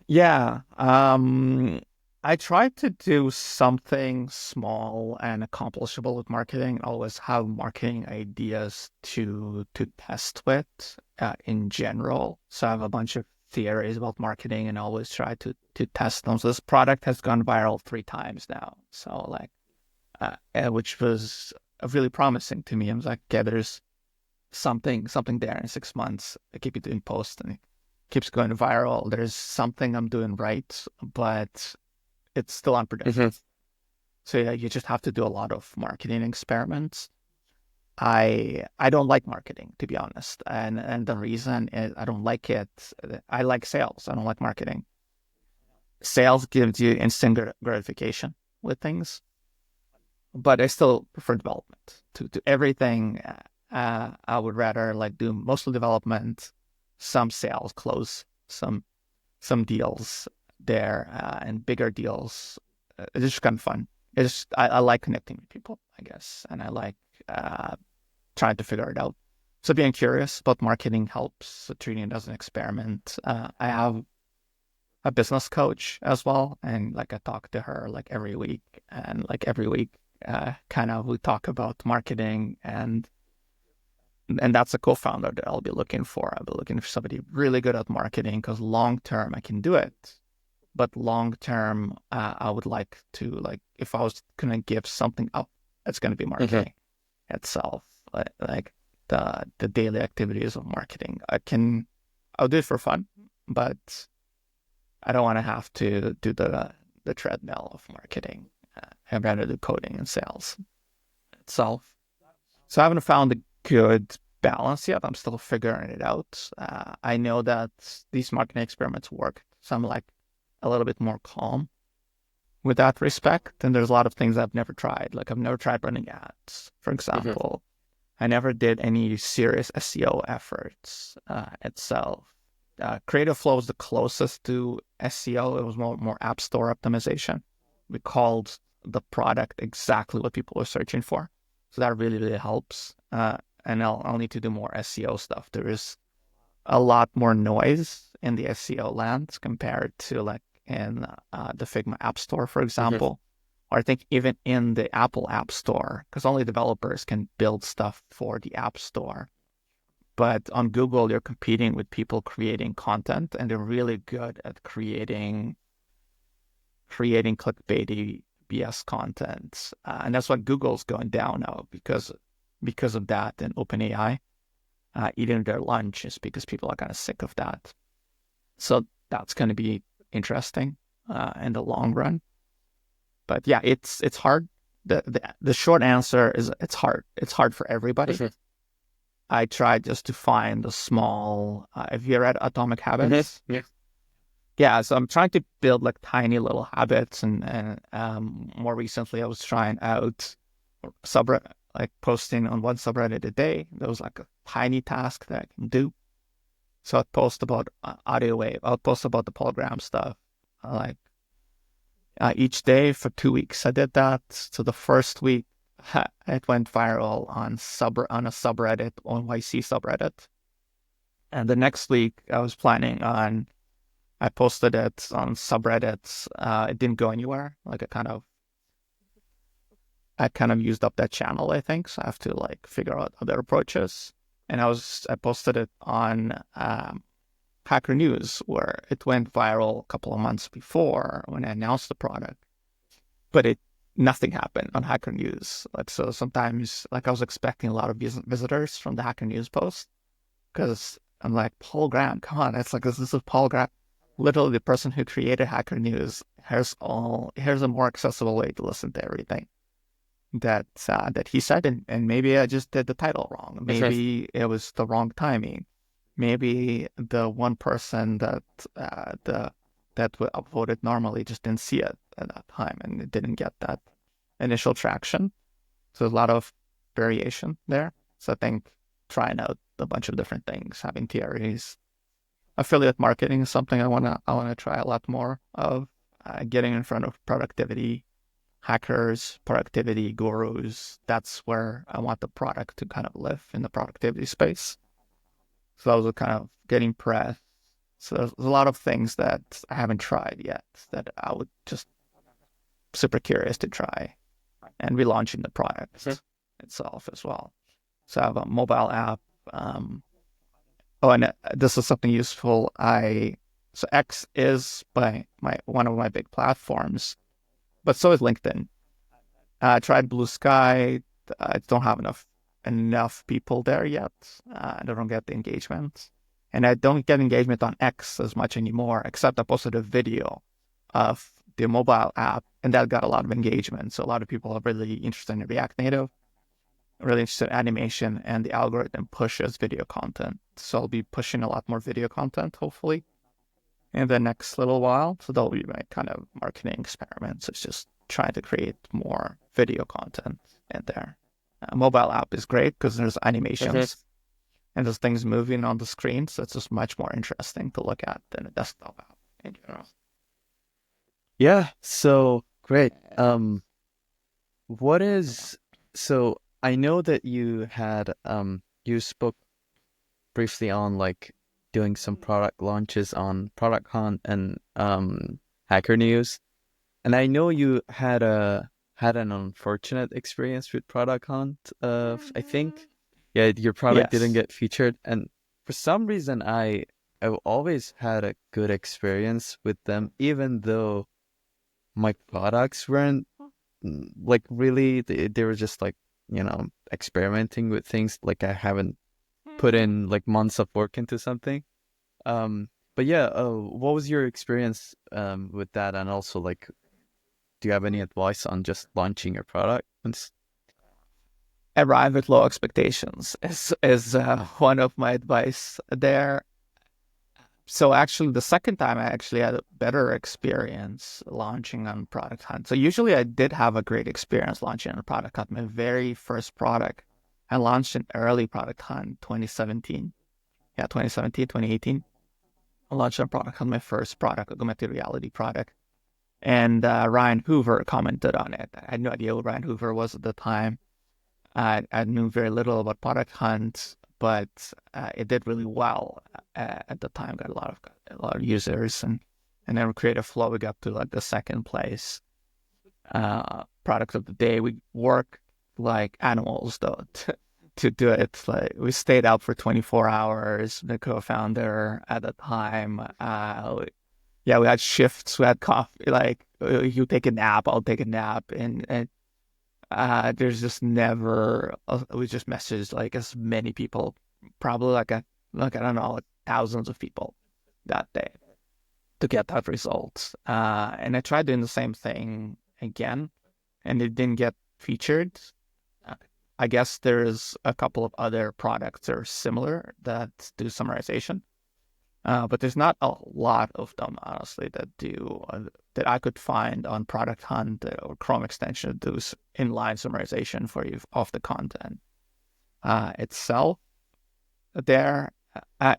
Yeah. I try to do something small and accomplishable with marketing. Always have marketing ideas to test with in general. So I have a bunch of theories about marketing, and always try to test them. So this product has gone viral 3 times now. So like, which was really promising to me. I was like, okay, there's something there in 6 months. I keep it doing posts, and it keeps going viral. There's something I'm doing right, but it's still unpredictable. So yeah, you just have to do a lot of marketing experiments. I don't like marketing, to be honest, and the reason is I don't like it. I like sales. I don't like marketing. Sales gives you instant gratification with things, but I still prefer development to everything. I would rather like do mostly development, some sales, close some deals there, and bigger deals. It's just kind of fun. I like connecting with people, I guess, and I like trying to figure it out. So being curious about marketing helps. So treating it as an experiment. I have a business coach as well, and like I talk to her like every week, and like every week, kind of we talk about marketing, and that's a co-founder that I'll be looking for. I'll be looking for somebody really good at marketing, because long term I can do it, but long term I would like to, like, if I was gonna give something up, it's gonna be marketing itself, like the daily activities of marketing. I'll do it for fun, but I don't want to have to do the treadmill of marketing. I'd rather do coding and sales itself. So I haven't found a good balance yet. I'm still figuring it out. I know that these marketing experiments work, so I'm like a little bit more calm with that respect. And there's a lot of things I've never tried. Like I've never tried running ads, for example. I never did any serious SEO efforts itself. Creative Flow was the closest to SEO. It was more App Store optimization. We called the product exactly what people were searching for. So that really, really helps. And I'll need to do more SEO stuff. There is a lot more noise in the SEO lands compared to like in the Figma App Store, for example. Or I think even in the Apple App Store, because only developers can build stuff for the App Store. But on Google, you're competing with people creating content, and they're really good at creating clickbaity BS content. And that's what Google's going down now because of that, and OpenAI eating their lunch is because people are kind of sick of that. So that's going to be interesting in the long run. But yeah, it's hard. The short answer is it's hard. It's hard for everybody. I tried just to find the small. Have you read Atomic Habits? Yeah. So I'm trying to build like tiny little habits, and more recently I was trying out subreddit, like posting on one subreddit a day. That was like a tiny task that I can do. So I'd post about AudioWave. I'll post about the polygram stuff, like each day for 2 weeks. I did that. So the first week, it went viral on a subreddit, on YC subreddit. And the next week, I posted it on subreddits. It didn't go anywhere. Like I kind of used up that channel, I think. So I have to like figure out other approaches. And I posted it on Hacker News, where it went viral a couple of months before when I announced the product. But nothing happened on Hacker News. Like, so sometimes, like, I was expecting a lot of visitors from the Hacker News post, because I'm like, Paul Graham, come on, it's like, this is Paul Graham, literally the person who created Hacker News. Here's a more accessible way to listen to everything that he said, and maybe I just did the title wrong. Maybe it was the wrong timing. Maybe the one person that upvoted normally just didn't see it at that time, and it didn't get that initial traction. So a lot of variation there. So I think trying out a bunch of different things, having theories. Affiliate marketing is something I wanna try a lot more of. Getting in front of productivity hackers, productivity gurus. That's where I want the product to kind of live, in the productivity space. So those are kind of getting press. So there's a lot of things that I haven't tried yet that I would just super curious to try, and relaunching the product itself as well. So I have a mobile app. And this is something useful. So X is one of my big platforms, but so is LinkedIn. I tried Blue Sky. I don't have enough people there yet. I don't get the engagement. And I don't get engagement on X as much anymore, except I posted a video of the mobile app, and that got a lot of engagement. So a lot of people are really interested in React Native, really interested in animation, and the algorithm pushes video content. So I'll be pushing a lot more video content, hopefully, in the next little while. So that'll be my kind of marketing experiments. It's just trying to create more video content in there. Mobile app is great because there's animations. and there's things moving on the screen. So it's just much more interesting to look at than a desktop app in general. Yeah, so great. What is so I know that you had you spoke briefly on like doing some product launches on Product Hunt and Hacker News. And I know you had an unfortunate experience with Product Hunt. I think, yeah, your product didn't Yes. get featured, and for some reason, I've always had a good experience with them, even though my products weren't like really. They were just like experimenting with things. Like I haven't put in like months of work into something. But yeah, what was your experience with that, and also like do you have any advice on just launching your product? Arrive with low expectations is one of my advice there. So actually, the second time I actually had a better experience launching on Product Hunt. So usually I did have a great experience launching on Product Hunt. My very first product, I launched an early Product Hunt 2017. Yeah, 2017, 2018. I launched on Product Hunt, my first product, augmented reality product. And Ryan Hoover commented on it. I had no idea who Ryan Hoover was at the time. I knew very little about Product Hunt, but it did really well at the time. Got a lot of users, and then Creative Flow, we got to like the second place product of the day. We worked like animals though to do it. Like we stayed up for 24 hours. The co-founder at the time, yeah, we had shifts. We had coffee. Like you take a nap, I'll take a nap, and there's just never. We just messaged like as many people, probably like I don't know, like thousands of people that day to get that result. And I tried doing the same thing again, and it didn't get featured. Uh, I guess there's a couple of other products that are similar that do summarization. But there's not a lot of them, honestly, that do that I could find on Product Hunt or Chrome extension that do inline summarization for you of the content itself. There, I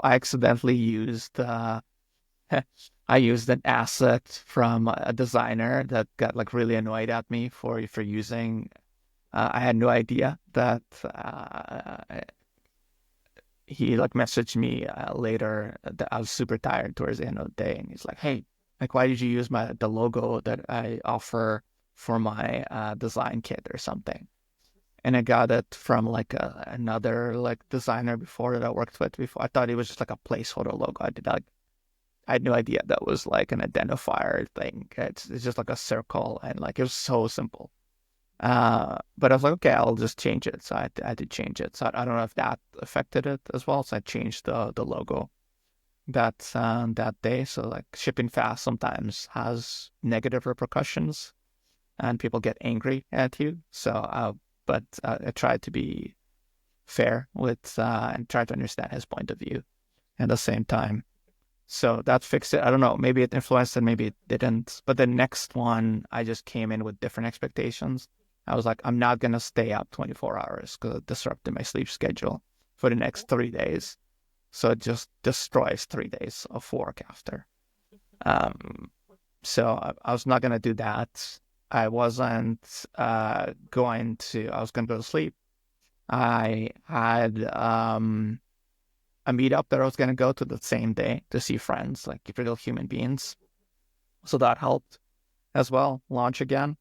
accidentally used I used an asset from a designer that got like really annoyed at me for using. I had no idea that he like messaged me later that I was super tired towards the end of the day, and he's like, "Hey, like, why did you use the logo that I offer for my design kit or something?" And I got it from like another like designer before that I worked with before. I thought it was just like a placeholder logo. I had no idea that was like an identifier thing. It's just like a circle, and like it was so simple. But I was like, okay, I'll just change it. So I did change it. So I don't know if that affected it as well. So I changed the logo that day. So like shipping fast sometimes has negative repercussions, and people get angry at you. So, but I tried to be fair with and try to understand his point of view at the same time. So that fixed it. I don't know. Maybe it influenced it, maybe it didn't. But the next one, I just came in with different expectations. I was like, I'm not going to stay up 24 hours because it disrupted my sleep schedule for the next 3 days. So it just destroys 3 days of work after. So I was not going to do that. I wasn't I was going to go to sleep. I had a meetup that I was going to go to the same day to see friends, like real human beings. So that helped as well, launch again.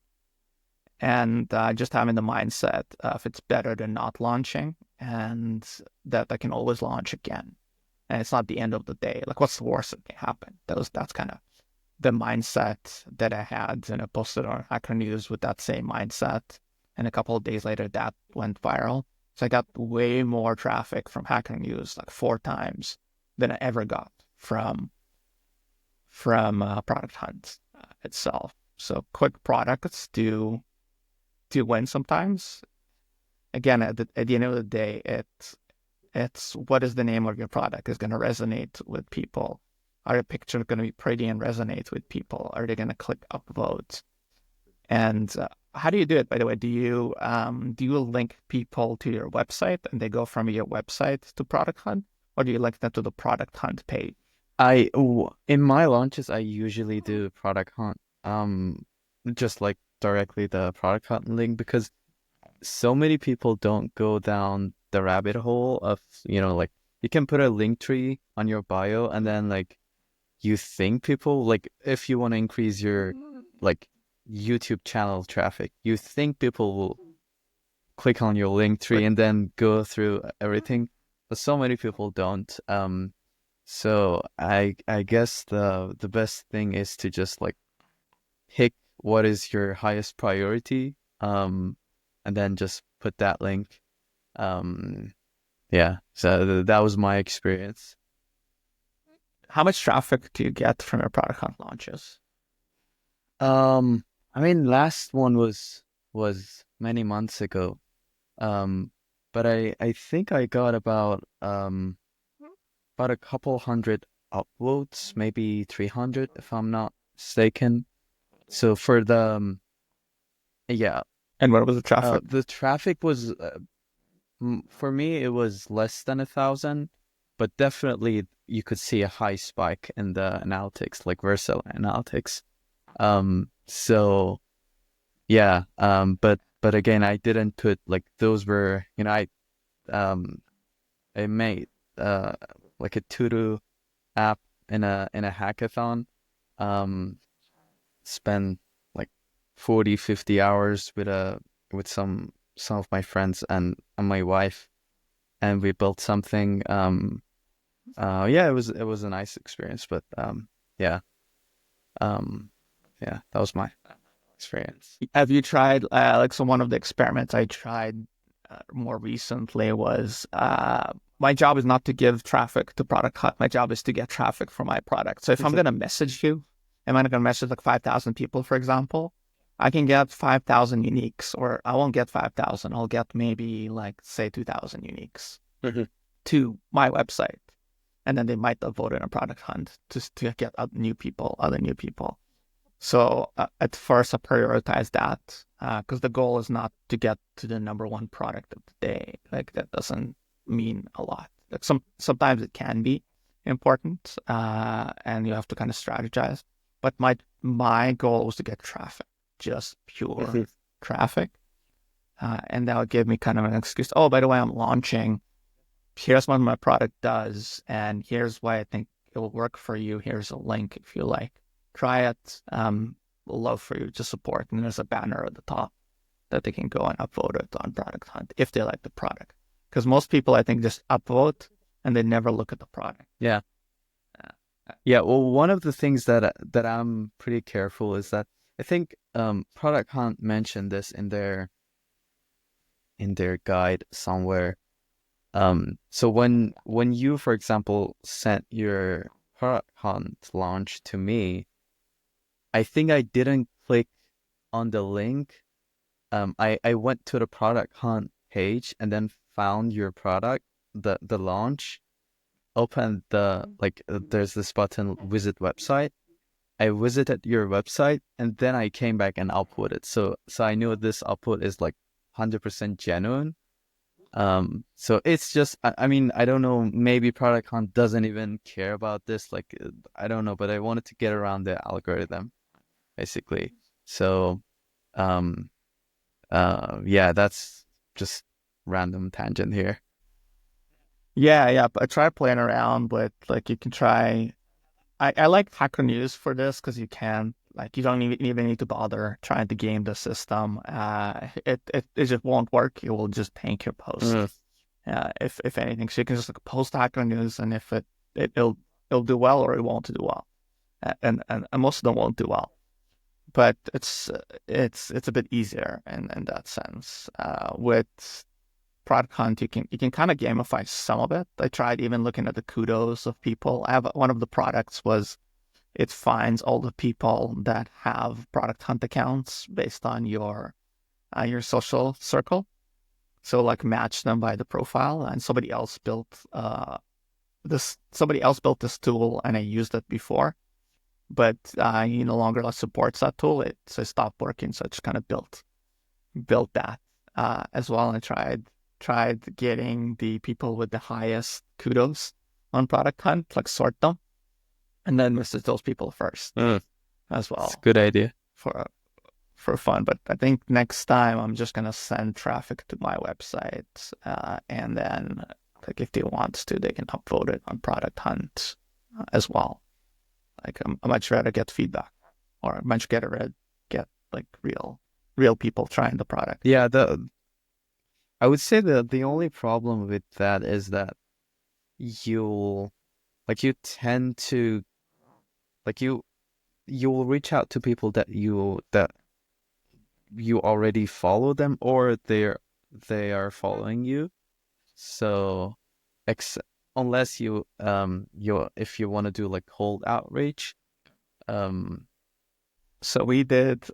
And just having the mindset of it's better than not launching and that I can always launch again. And it's not the end of the day. Like, what's the worst that can happen? That's kind of the mindset that I had. And I posted on Hacker News with that same mindset. And a couple of days later, that went viral. So I got way more traffic from Hacker News, like 4 times than I ever got from Product Hunt itself. So quick products do win sometimes. Again, at the end of the day, it's what is the name of your product is going to resonate with people. Are your pictures going to be pretty and resonate with people? Are they going to click upvote? And how do you do it, by the way? Do you link people to your website and they go from your website to Product Hunt, or do you link them to the Product Hunt page? In my launches, I usually do product hunt, just like directly the product hunt link, because so many people don't go down the rabbit hole of, like you can put a link tree on your bio, and then like you think people, like if you want to increase your like YouTube channel traffic, you think people will click on your link tree Right. and then go through everything, but so many people don't. So I guess the best thing is to just like pick what is your highest priority, and then just put that link. Um, yeah. So that was my experience. How much traffic do you get from your Product Hunt launches? Um, I mean, last one was many months ago. Um, but I think I got about a couple hundred upvotes, maybe 300 if I'm not mistaken. So for yeah, And what was the traffic? the traffic was for me it was less than 1,000, but definitely you could see a high spike in the analytics, like Vercel analytics. So yeah, but again, I didn't put like those were, um I made like a to-do app in a hackathon. Um, spend like 40, 50 hours with some of my friends and my wife, and we built something. Yeah, it was a nice experience, but yeah, um, yeah, that was my experience. Have you tried, so one of the experiments I tried more recently was my job is not to give traffic to Product Hunt. My job is to get traffic for my product. So if I'm going to message you, am I going to message like 5,000 people, for example? I can get 5,000 uniques, or I won't get 5,000. I'll get maybe like, say, 2,000 uniques Mhm. to my website. And then they might upvote in a Product Hunt just to get other new people. So at first, I prioritize that because the goal is not to get to the number one product of the day. Like that doesn't mean a lot. Like sometimes it can be important, and you have to kind of strategize. But my goal was to get traffic, just pure Mhm. traffic, and that would give me kind of an excuse. Oh, by the way, I'm launching. Here's what my product does, and here's why I think it will work for you. Here's a link if you like. Try it. We'll love for you to support. And there's a banner at the top that they can go and upvote it on Product Hunt if they like the product. Because most people, I think, just upvote and they never look at the product. Yeah. Uh, Yeah, well, one of the things that I'm pretty careful is that I think Product Hunt mentioned this in their guide somewhere. So when you, for example, sent your Product Hunt launch to me, I think I didn't click on the link. I went to the Product Hunt page and then found your product, the launch, opened there's this button, visit website. I visited your website and then I came back and uploaded. So I knew this upload is like 100% genuine. So it's just, I mean, I don't know, maybe Product Hunt doesn't even care about this. Like, I don't know, but I wanted to get around the algorithm, basically. So, um, yeah, that's just random tangent here. yeah. But I try playing around with like you can try. I like Hacker News for this because you can like you don't even need to bother trying to game the system. It just won't work. It will just tank your post. Mm. If anything, so you can just like post Hacker News, and if it'll do well or it won't do well, and most of them won't do well. But it's a bit easier in that sense. With Product Hunt, you can kind of gamify some of it. I tried even looking at the kudos of people. I have one of the products was it finds all the people that have Product Hunt accounts based on your social circle. So like match them by the profile. And somebody else built this tool, and I used it before, but he no longer supports that tool. So it stopped working. So I just kind of built built that as well, and tried getting the people with the highest kudos on Product Hunt, like sort them, and then message those people first as It's a well good idea. for for fun. But I think next time I'm just gonna send traffic to my website, and then like if they want to, they can upvote it on Product Hunt as well. Like I much rather get feedback, or I much get like real people trying the product. Yeah, I would say the only problem with that is that you'll you tend to like you will reach out to people that you already follow them, or they are following you. So ex unless you if you want to do like cold outreach, um So we did.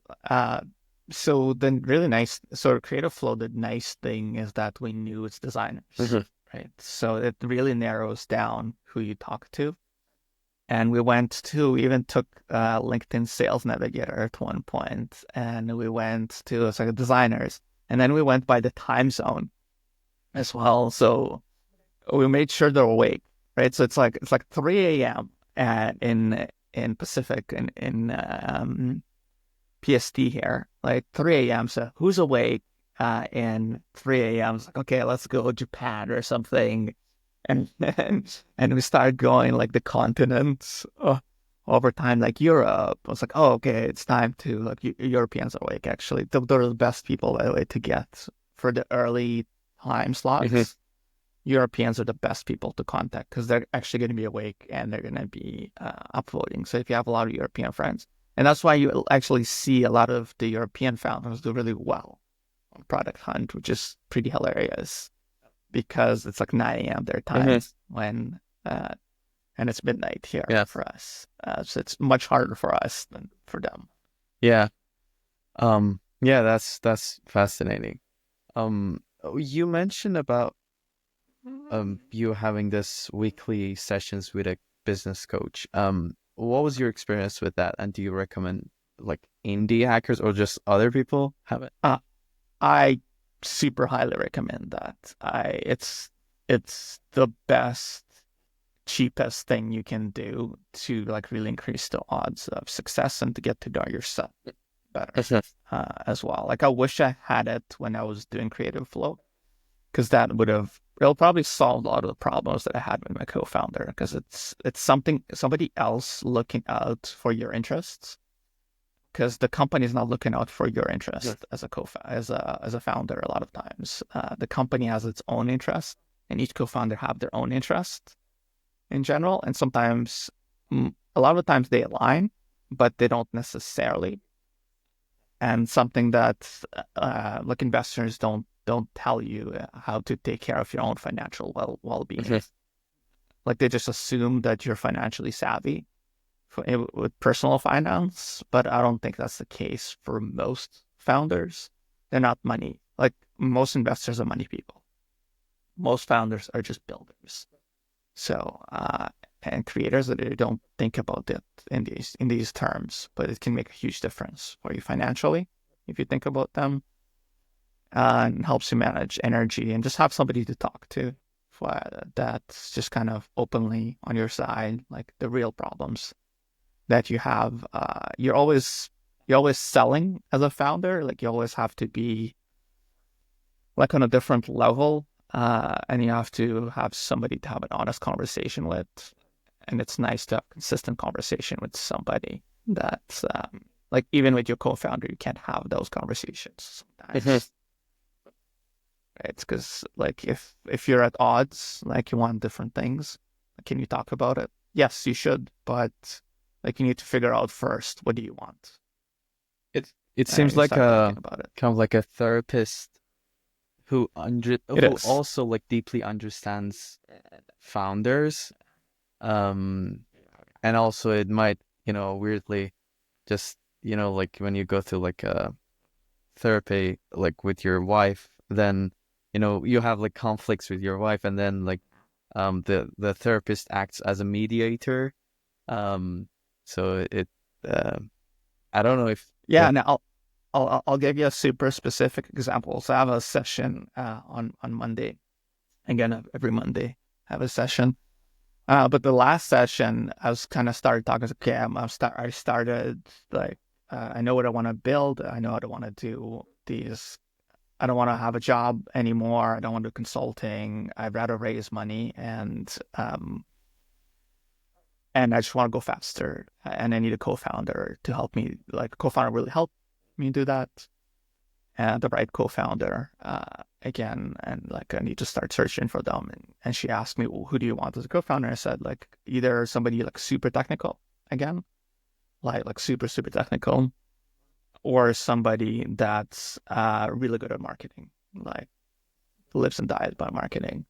So the really nice, so Creative Flow, the nice thing is that we knew its designers, Mhm. right? So it really narrows down who you talk to. And we even took LinkedIn Sales Navigator at one point, and we went to it's like designers, and then we went by the time zone as well. So we made sure they're awake, right? So it's like 3 a.m. In Pacific in PST here, like 3 a.m. So who's awake in 3 a.m.? It's like, okay, let's go to Japan or something. And we started going like the continents over time, like Europe. I was like, oh, okay, it's time to like Europeans are awake. Actually, they're the best people, by the way, to get for the early time Mhm. slots. Europeans are the best people to contact because they're actually going to be awake and they're going to be upvoting. So if you have a lot of European friends, and that's why you actually see a lot of the European founders do really well on Product Hunt, which is pretty hilarious because it's like 9 a.m. their Mhm. time when, and it's midnight here Yeah. for us. So it's much harder for us than for them. Yeah. Yeah, that's fascinating. You mentioned about you having this weekly sessions with a business coach. What was your experience with that? And do you recommend like indie hackers or just other people have it? Uh, I super highly recommend that. It's the best, cheapest thing you can do to like really increase the odds of success and to get to know yourself better Mhm. as well. Like I wish I had it when I was doing Creative Flow because that would have it'll probably solve a lot of the problems that I had with my co-founder because it's somebody else looking out for your interests because the company is not looking out for your Mhm. interest as a as a founder. A lot of times, the company has its own interest, and each co-founder have their own interest in general. And sometimes, a lot of the times they align, but they don't necessarily. And something that like investors don't tell you how to take care of your own financial well-being. Mhm. Like they just assume that you're financially savvy with personal finance, but I don't think that's the case for most founders. They're not money. Like most investors are money people. Most founders are just builders. So and creators that they don't think about it in these terms, but it can make a huge difference for you financially if you think about them, and helps you manage energy and just have somebody to talk to for, that's just kind of openly on your side, like the real problems that you have. You're always selling as a founder. Like you always have to be like on a different level, and you have to have somebody to have an honest conversation with. And it's nice to have consistent conversation with somebody that's like even with your co-founder, you can't have those conversations Mhm. sometimes. It's because like if you're at odds, like you want different things, can you talk about it? Yes, you should, but like you need to figure out first what do you want, It and seems you like start talking a about it. kind of like a therapist It who is. also like deeply understands founders. Um, and also it might, weirdly just, like when you go through like a therapy like with your wife, then, you have like conflicts with your wife, and then like the therapist acts as a mediator. Um, so it I don't know if Yeah, now I'll give you a super specific example. So I have a session on Monday. Again, every Monday I have a session. But the last session, I was kind of started talking. Okay, I started like I know what I want to build. I know I don't want to do these. I don't want to have a job anymore. I don't want to do consulting. I'd rather raise money and I just want to go faster. And I need a co-founder to help me. Like co-founder really helped me do that. And the right co-founder again, and like I need to start searching for them. And she asked me, well, who do you want as a co-founder? I said like either somebody like super technical again, like super technical, or somebody that's really good at marketing, like lives and dies by marketing.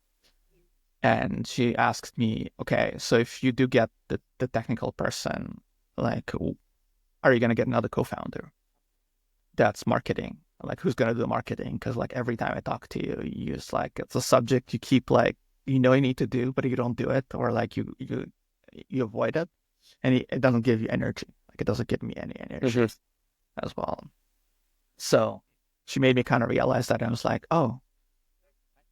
And she asked me, okay, so if you do get the technical person, like, are you going to get another co-founder that's marketing? Like, who's going to do the marketing? Because like every time I talk to you, you just like, it's a subject you keep like, you need to do, but you don't do it, or like you avoid it. And it doesn't give you energy. Like it doesn't give me any energy as well. So she made me kind of realize that. I was like, oh,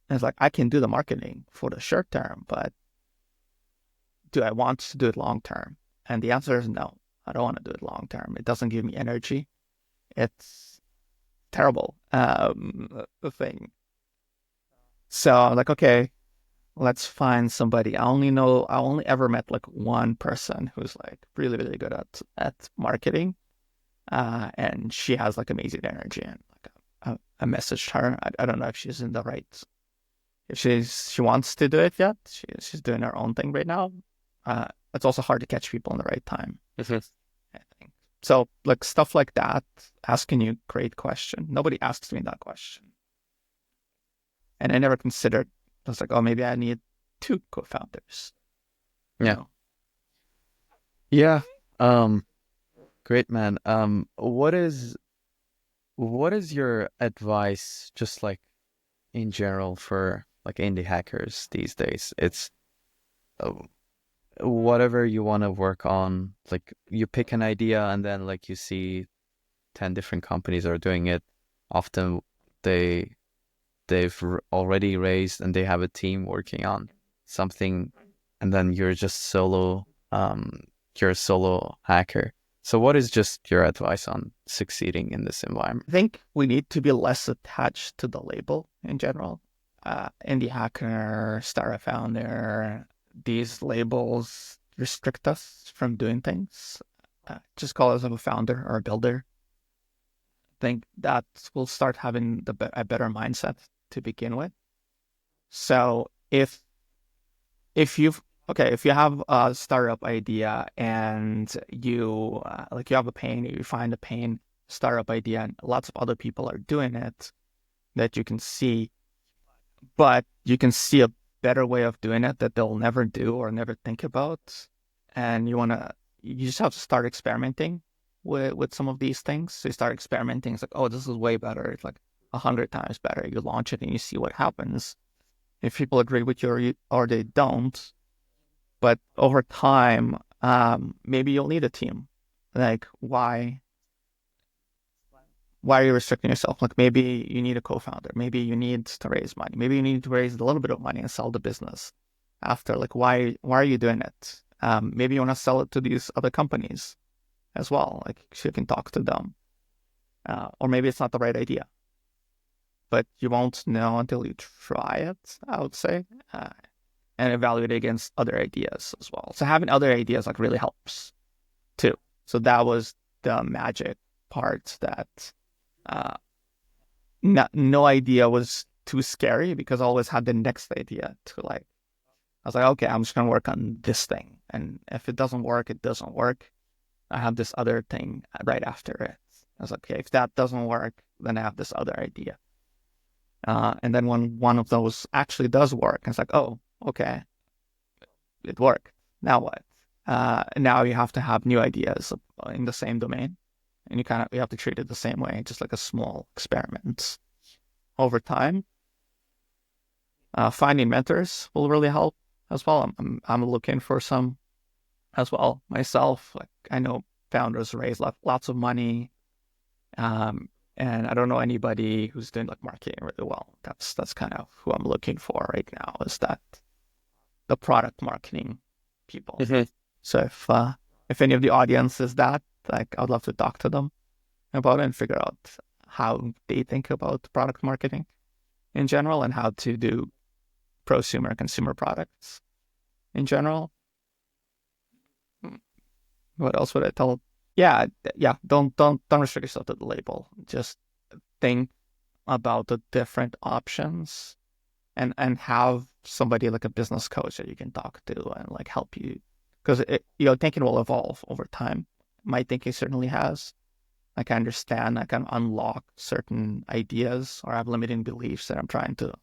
and it's like, I can do the marketing for the short term, but do I want to do it long term? And the answer is no. I don't want to do it long term. It doesn't give me energy. It's terrible thing. So I'm like, okay, let's find somebody. I only ever met like one person who's like really, really good at marketing. And she has like amazing energy. And like I messaged her. I don't know if she's in the right, if she wants to do it yet. She's doing her own thing right now. It's also hard to catch people in the right time. I think. So like stuff like that, asking you great question. Nobody asks me that question. And I never considered, I was like, oh, maybe I need 2 co-founders. Yeah. Yeah. Great, man. What is your advice, just like in general, for like indie hackers these days? It's uh, whatever you want to work on, like you pick an idea and then like you see 10 different companies are doing it. Often they've already raised and they have a team working on something, and then you're just you're a solo hacker. So what is just your advice on succeeding in this environment? I think we need to be less attached to the label in general. Indie hacker, startup founder, these labels restrict us from doing things. Just call us a founder or a builder. I think that will start having a better mindset to begin with. So if you have a startup idea and you you have a pain, you find a pain startup idea, and lots of other people are doing it that you can see, but you can see a better way of doing it that they'll never do or never think about, and you just have to start experimenting with some of these things. So you start experimenting. It's like, oh, this is way better. It's like 100 times better. You launch it and you see what happens. If people agree with you or they don't, but over time, maybe you'll need a team. Like, why are you restricting yourself? Like, maybe you need a co-founder. Maybe you need to raise money. Maybe you need to raise a little bit of money and sell the business after. Like, why are you doing it? Maybe you want to sell it to these other companies as well. Like, so you can talk to them. Or maybe it's not the right idea. But you won't know until you try it, I would say. And evaluate it against other ideas as well. So having other ideas like really helps too. So that was the magic part, that no idea was too scary because I always had the next idea to like, I was like, okay, I'm just going to work on this thing. And if it doesn't work, it doesn't work. I have this other thing right after it. I was like, okay, if that doesn't work, then I have this other idea. And then when one of those actually does work, it's like, oh, okay, it worked. Now what? Now you have to have new ideas in the same domain, and you have to treat it the same way, just like a small experiment. Over time, finding mentors will really help as well. I'm looking for some as well myself. Like I know founders raise lots of money. And I don't know anybody who's doing like marketing really well. That's kind of who I'm looking for right now, is that the product marketing people. Hmm. So if any of the audience is that, like, I'd love to talk to them about it and figure out how they think about product marketing in general and how to do prosumer consumer products in general. What else would I tell? Yeah, yeah. Don't restrict yourself to the label. Just think about the different options and have somebody like a business coach that you can talk to and like help you, because thinking will evolve over time. My thinking certainly has. I can understand, I can unlock certain ideas, or have limiting beliefs that I'm trying to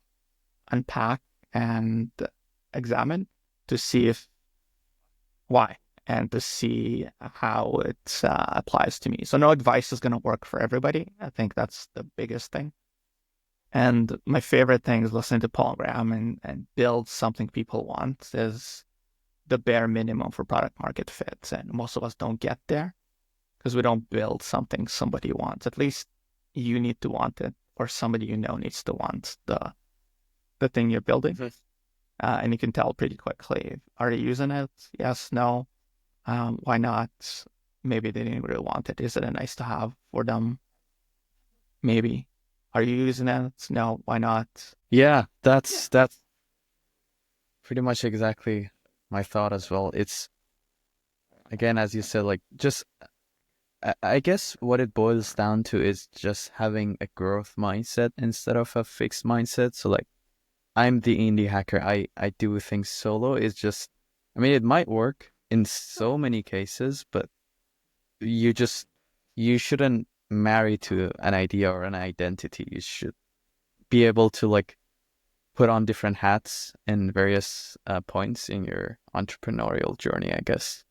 unpack and examine to see if why and to see how it applies to me. So no advice is going to work for everybody. I think that's the biggest thing. And my favorite thing is listening to Paul Graham and build something people want is the bare minimum for product market fit. And most of us don't get there because we don't build something somebody wants. At least you need to want it, or somebody needs to want the thing you're building. Hmm. And you can tell pretty quickly, are they using it? Yes, no. Why not? Maybe they didn't really want it. Is it a nice to have for them? Maybe. Are you using it? No, why not? Yeah, that's pretty much exactly my thought as well. It's, again, as you said, like, just I guess what it boils down to is just having a growth mindset instead of a fixed mindset. So like, I'm the indie hacker. I do things solo. It's just, I mean, it might work in so many cases, but you shouldn't marry to an idea or an identity. You should be able to like put on different hats in various points in your entrepreneurial journey, I guess.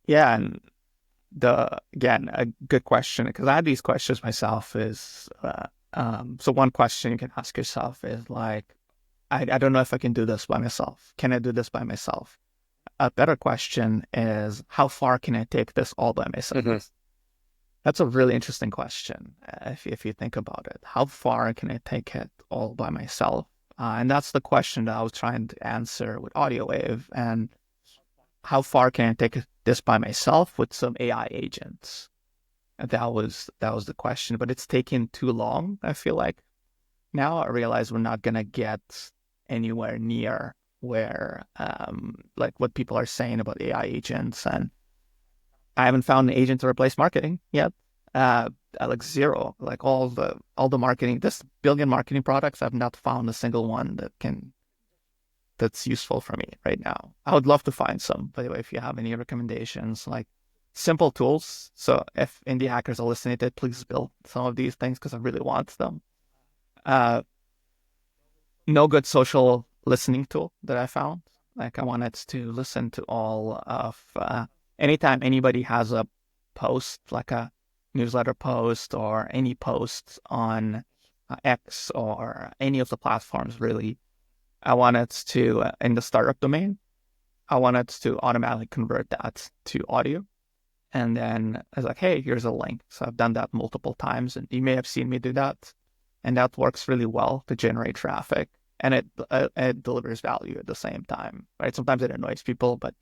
Yeah, and again, a good question, because I had these questions myself, is so one question you can ask yourself is like, I don't know if I can do this by myself. Can I do this by myself? A better question is, how far can I take this all by myself? Hmm. That's a really interesting question, if you think about it. How far can I take it all by myself? And that's the question that I was trying to answer with AudioWave. And how far can I take this by myself with some AI agents? And that was the question. But it's taken too long, I feel like. Now I realize we're not gonna get anywhere near where like what people are saying about AI agents, and I haven't found an agent to replace marketing yet. Like zero. Like all the marketing, this billion marketing products, I've not found a single one that's useful for me right now. I would love to find some, by the way, if you have any recommendations, like simple tools. So if indie hackers are listening to it, please build some of these things because I really want them. Uh, no good social listening tool that I found. Like, I wanted to listen to all of anytime anybody has a post, like a newsletter post or any posts on X or any of the platforms, really. I wanted to, in the startup domain, I wanted to automatically convert that to audio. And then I was like, hey, here's a link. So I've done that multiple times, and you may have seen me do that. And that works really well to generate traffic. And it delivers value at the same time, right? Sometimes it annoys people, but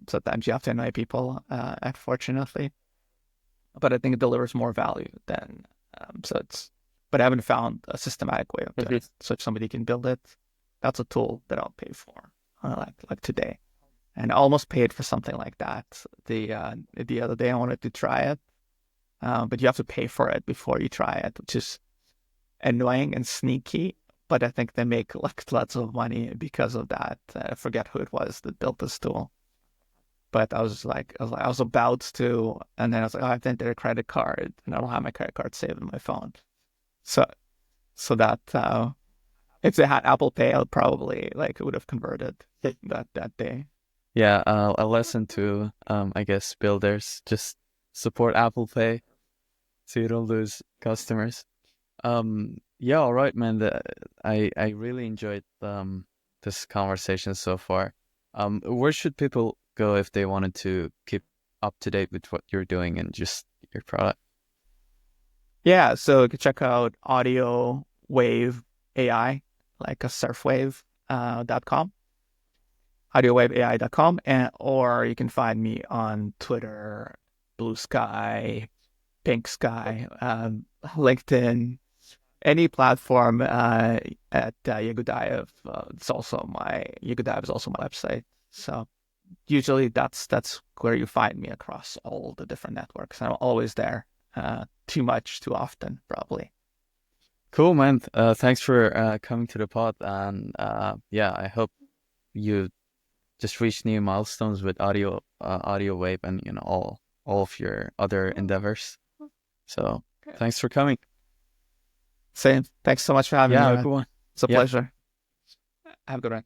sometimes you have to annoy people, unfortunately. But I think it delivers more value than, but I haven't found a systematic way of doing Hmm. it. So if somebody can build it, that's a tool that I'll pay for, like today. And I almost paid for something like that the other day. I wanted to try it, but you have to pay for it before you try it, which is annoying and sneaky. But I think they make like lots of money because of that. I forget who it was that built this tool, but I was about to, and then I was like, oh, I've entered a credit card, and I don't have my credit card saved in my phone. So that if they had Apple Pay, I would probably like would have converted that day. Yeah, a lesson to, I guess, builders: just support Apple Pay so you don't lose customers. Yeah, all right, man. I really enjoyed this conversation so far. Where should people go if they wanted to keep up to date with what you're doing and just your product? Yeah, so you can check out AudioWave AI, like a surfwave .com, audiowaveai.com, and or you can find me on Twitter, Blue Sky, Pink Sky, LinkedIn, any platform at Yagudaev. It's also my Yagudaev is also my website. So usually that's where you find me across all the different networks. I'm always there. Too much, too often, probably. Cool, man. Thanks for coming to the pod, and yeah, I hope you just reach new milestones with audio wave, and all of your other endeavors. So thanks for coming. Same. Thanks so much for having me, Yeah, man. good one. It's a Yeah. pleasure. Have a good one.